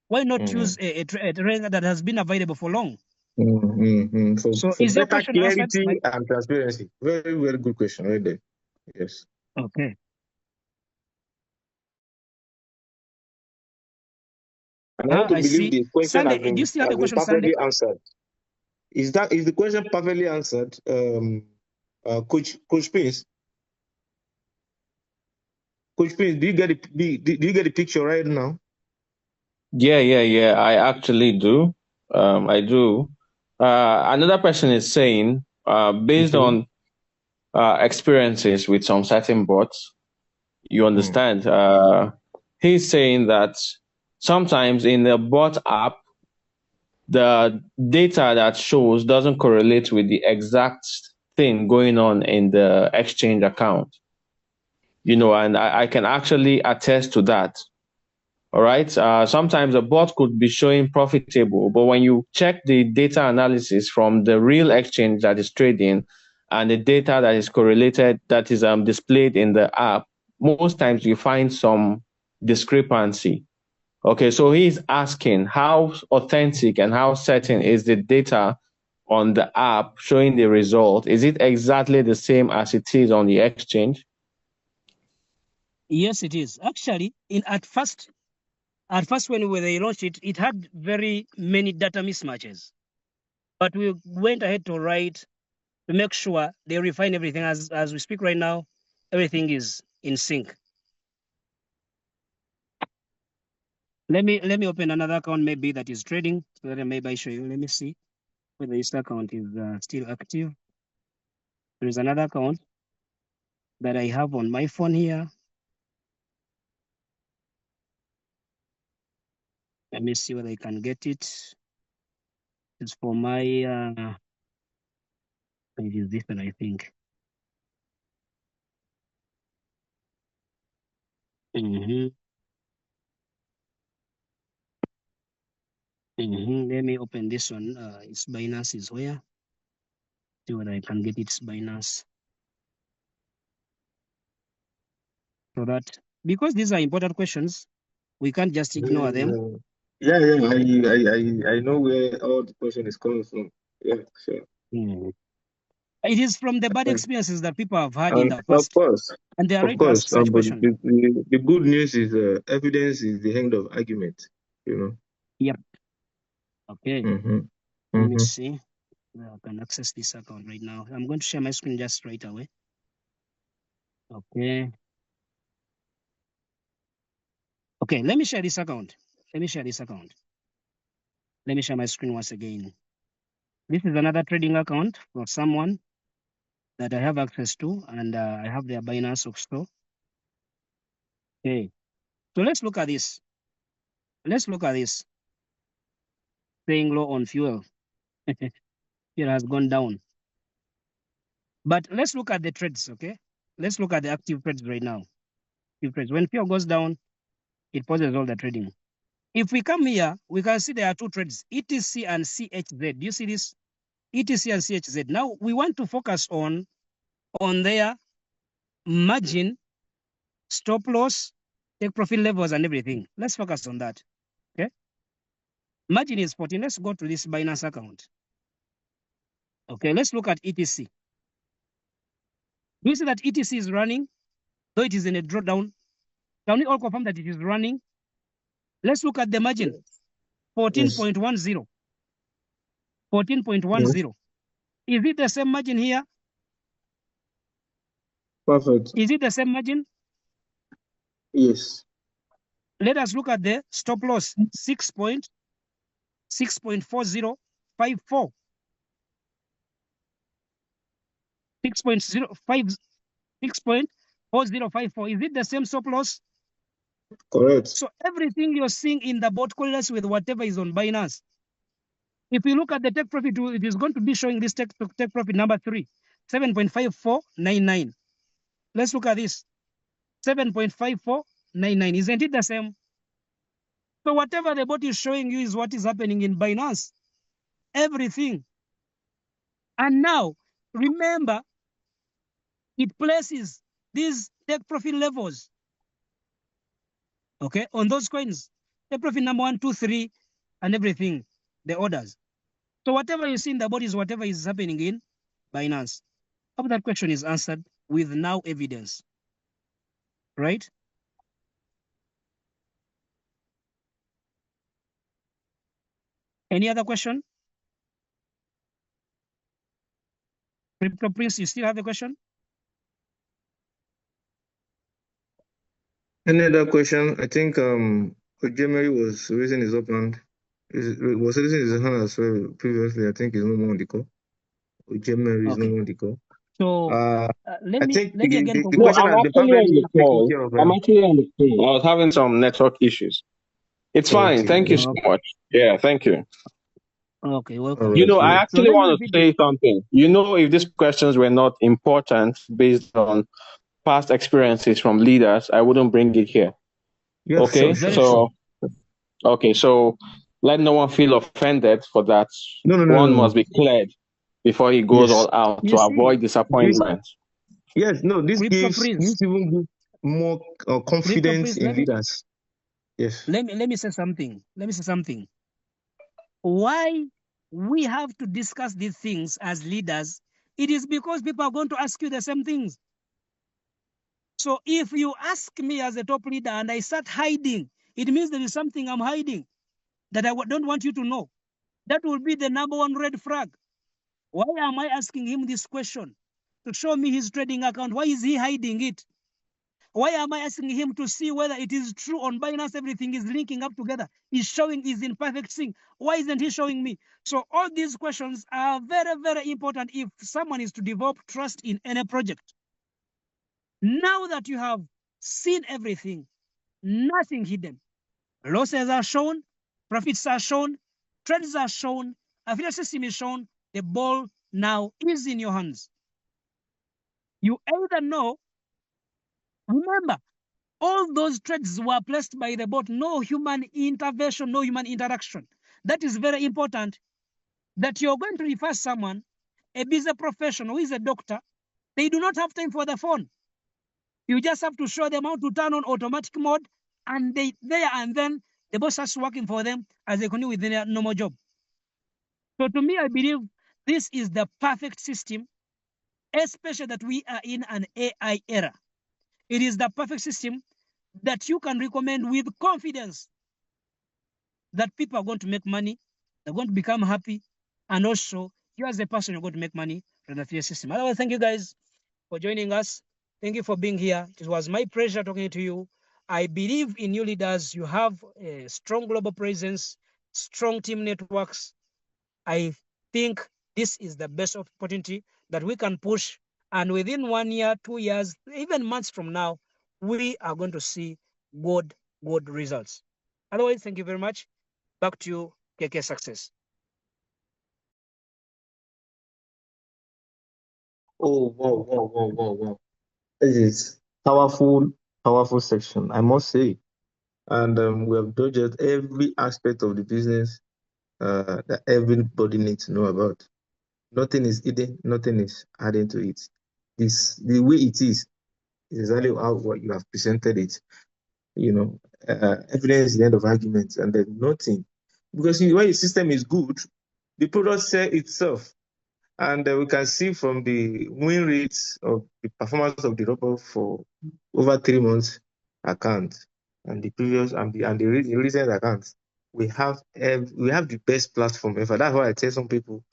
Why not use a trader that has been available for long? So For is your better question answered? clarity and transparency. Very, very good question right there. Yes. Okay. And I want to I believe see. the question Sunday, do you still have the question, Sunday? perfectly answered. Is the question perfectly answered? Coach Prince? Coach Prince, do you get the picture right now? Yeah. I actually do. I do. Another person is saying, based on experiences with some certain bots, you understand. He's saying that sometimes in the bot app, the data that shows doesn't correlate with the exact thing going on in the exchange account. And I can actually attest to that. All right. Sometimes a bot could be showing profitable, but when you check the data analysis from the real exchange that is trading and the data that is correlated, that is displayed in the app, most times you find some discrepancy. Okay, so he's asking how authentic and how certain is the data on the app showing the result? Is it exactly the same as it is on the exchange? Yes, it is. Actually, at first when they launched it, it had very many data mismatches. But we went ahead to write to make sure they refine everything. As we speak right now, everything is in sync. Let me open another account maybe that is trading so that maybe I show you. Let me see whether this account is still active. There is another account that I have on my phone here. Let me see whether I can get it. It's for my it is this one, I think. Let me open this one. It's Binance is where? See whether I can get it. It's Binance. So that because these are important questions, we can't just ignore them. Yeah. I know where all the question is coming from. Yeah, sure. It is from the bad experiences that people have had in And the past, and they are of ready to ask course, such but questions. the good news is evidence is the end of argument. You know. Yep. Okay. Mm-hmm. Let me Mm-hmm. see. I can access this account right now. I'm going to share my screen just right away. Okay. Okay, let me share this account. Let me share my screen once again. This is another trading account for someone that I have access to, and I have their Binance of store. Okay. So let's look at this. Staying low on fuel. It has gone down. But let's look at the trades, okay? Let's look at the active trades right now. Active trades. When fuel goes down, it pauses all the trading. If we come here, we can see there are two trades, ETC and CHZ. Do you see this? ETC and CHZ. Now we want to focus on their margin, stop loss, take profit levels, and everything. Let's focus on that. Okay. Margin is 14. Let's go to this Binance account. Okay, let's look at ETC. Do you see that ETC is running? Though it is in a drawdown. Can we all confirm that it is running? Let's look at the margin. 14.10. 14.10. Is it the same margin here? Perfect. Is it the same margin? Yes. Let us look at the stop loss. 6.4054. 6.4054. Is it the same stop loss? Correct. So everything you're seeing in the bot correlates with whatever is on Binance. If you look at the take profit, it is going to be showing this take profit number 3, 7.5499. Let's look at this. 7.5499. Isn't it the same? So whatever the bot is showing you is what is happening in Binance. Everything. And now, remember, it places these take profit levels, okay, on those coins. Take profit number 1, 2, 3, and everything, the orders. So whatever you see in the bot is whatever is happening in Binance. Hope that question is answered with now evidence, right? Any other question? Crypto Prince, you still have a question? Any other question? I think Ojemeri was raising his up hand. Was raising his hand as well previously. I think he's no more on the call. Ojemeri is no Okay. more on the call. So let I me think again the No, conclude. question I'm has been actually on perfectly the taken call. care of. I'm actually on the call. I was having some network issues. It's fine. Okay. Thank you so much. Yeah, thank you. Okay, All welcome. You right. know, I Yeah. So actually let me want to repeat this. say something. You know, if these questions were not important based on past experiences from leaders, I wouldn't bring it here. Yeah, Okay? sure. Very true. So let no one feel offended for that. One No. must be cleared before he goes Yes. all out to You see, avoid disappointment. Yes. No. This Crypto Prince, even gives more confidence in leaders. Yes. let me say something. Why we have to discuss these things as leaders, it is because people are going to ask you the same things. So if you ask me as a top leader and I start hiding, it means there is something I'm hiding that I don't want you to know. That will be the number one red flag. Why am I asking him this question? To show me his trading account. Why is he hiding it? Why am I asking him to see whether it is true on Binance, everything is linking up together? He's showing is in perfect sync. Why isn't he showing me? So all these questions are very, very important if someone is to develop trust in any project. Now that you have seen everything, nothing hidden, losses are shown, profits are shown, trades are shown, affiliate system is shown. The ball now is in your hands. You either know, remember, all those trades were placed by the bot, no human intervention, no human interaction. That is very important, that you're going to refer someone, a busy professional who is a doctor. They do not have time for the phone. You just have to show them how to turn on automatic mode, and there and then the boss starts working for them as they continue with their normal job. So to me, I believe this is the perfect system, especially that we are in an AI era. It is the perfect system that you can recommend with confidence that people are going to make money, they're going to become happy, and also you as a person are going to make money from the affiliate system. Otherwise, thank you guys for joining us. Thank you for being here. It was my pleasure talking to you. I believe in you leaders. You have a strong global presence, strong team networks. I think this is the best opportunity that we can push. And within 1 year, 2 years, even months from now, we are going to see good results. Otherwise, thank you very much. Back to you, KK Success. Oh, wow. This is powerful section, I must say. And we have dodged every aspect of the business that everybody needs to know about. Nothing is hidden, nothing is adding to it. The way it is exactly how what you have presented it. Evidence is the end of arguments, and there's nothing. Because when the system is good, the product sells itself. And we can see from the win rates of the performance of the robot for over 3 months account and the previous and the recent accounts, we have the best platform ever. That's why I tell some people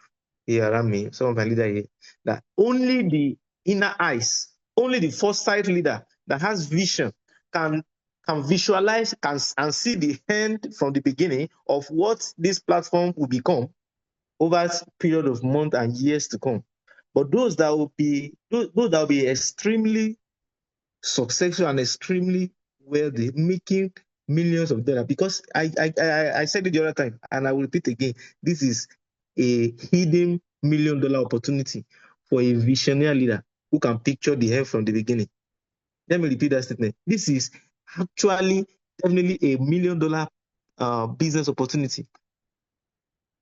here around me, some of my leaders here, that only the inner eyes, only the foresight leader that has vision can visualize and see the end from the beginning of what this platform will become over a period of months and years to come. But those that will be extremely successful and extremely wealthy, making millions of dollars. Because I said it the other time, and I will repeat again, this is a hidden $1 million opportunity for a visionary leader who can picture the end from the beginning. Let me repeat that statement. This is actually definitely a $1 million business opportunity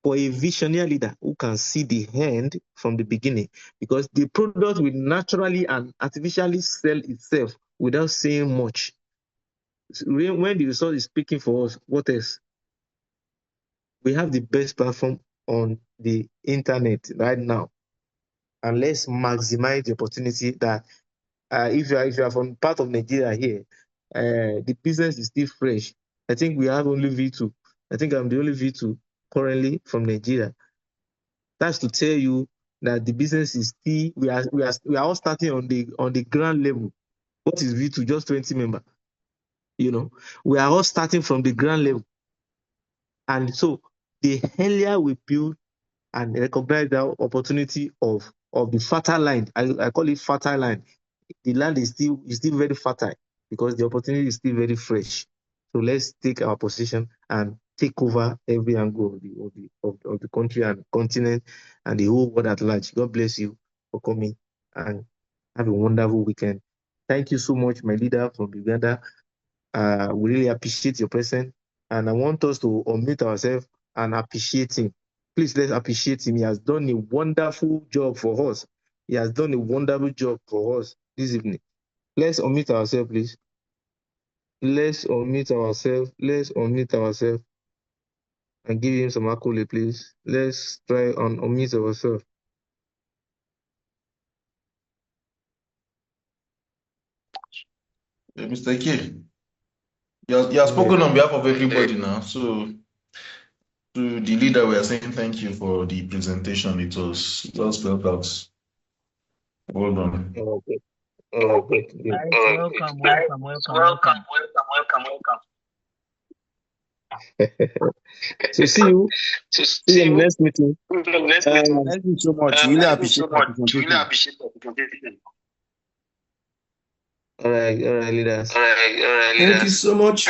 for a visionary leader who can see the end from the beginning, because the product will naturally and artificially sell itself without saying much. When the result is speaking for us, what else? We have the best platform on the internet right now, and let's maximize the opportunity that if you are from part of Nigeria here, the business is still fresh. I think we have only V2. I think I'm the only V2 currently from Nigeria. That's to tell you that the business is still, we are all starting on the ground level. What is V2? Just 20 members. We are all starting from the ground level. And so the earlier we build and recognize the opportunity of the fertile land, I call it fertile land. The land is still very fertile because the opportunity is still very fresh. So let's take our position and take over every angle of the country and continent and the whole world at large. God bless you for coming, and have a wonderful weekend. Thank you so much, my leader from Uganda. We really appreciate your presence, and I want us to unmute ourselves and appreciate him. Please, let's appreciate him. He has done a wonderful job for us. He has done a wonderful job for us this evening. Let's unmute ourselves, please. Let's unmute ourselves and give him some accolade, please. Let's try and unmute ourselves. Mr. K, you have spoken on behalf of everybody now. So to the leader, we are saying thank you for the presentation. It was spelled out. Well done. Okay. Okay. Good. Welcome. So see you in the next meeting. Thank you so much. Really appreciate the presentation. All right, leaders. Thank you so much.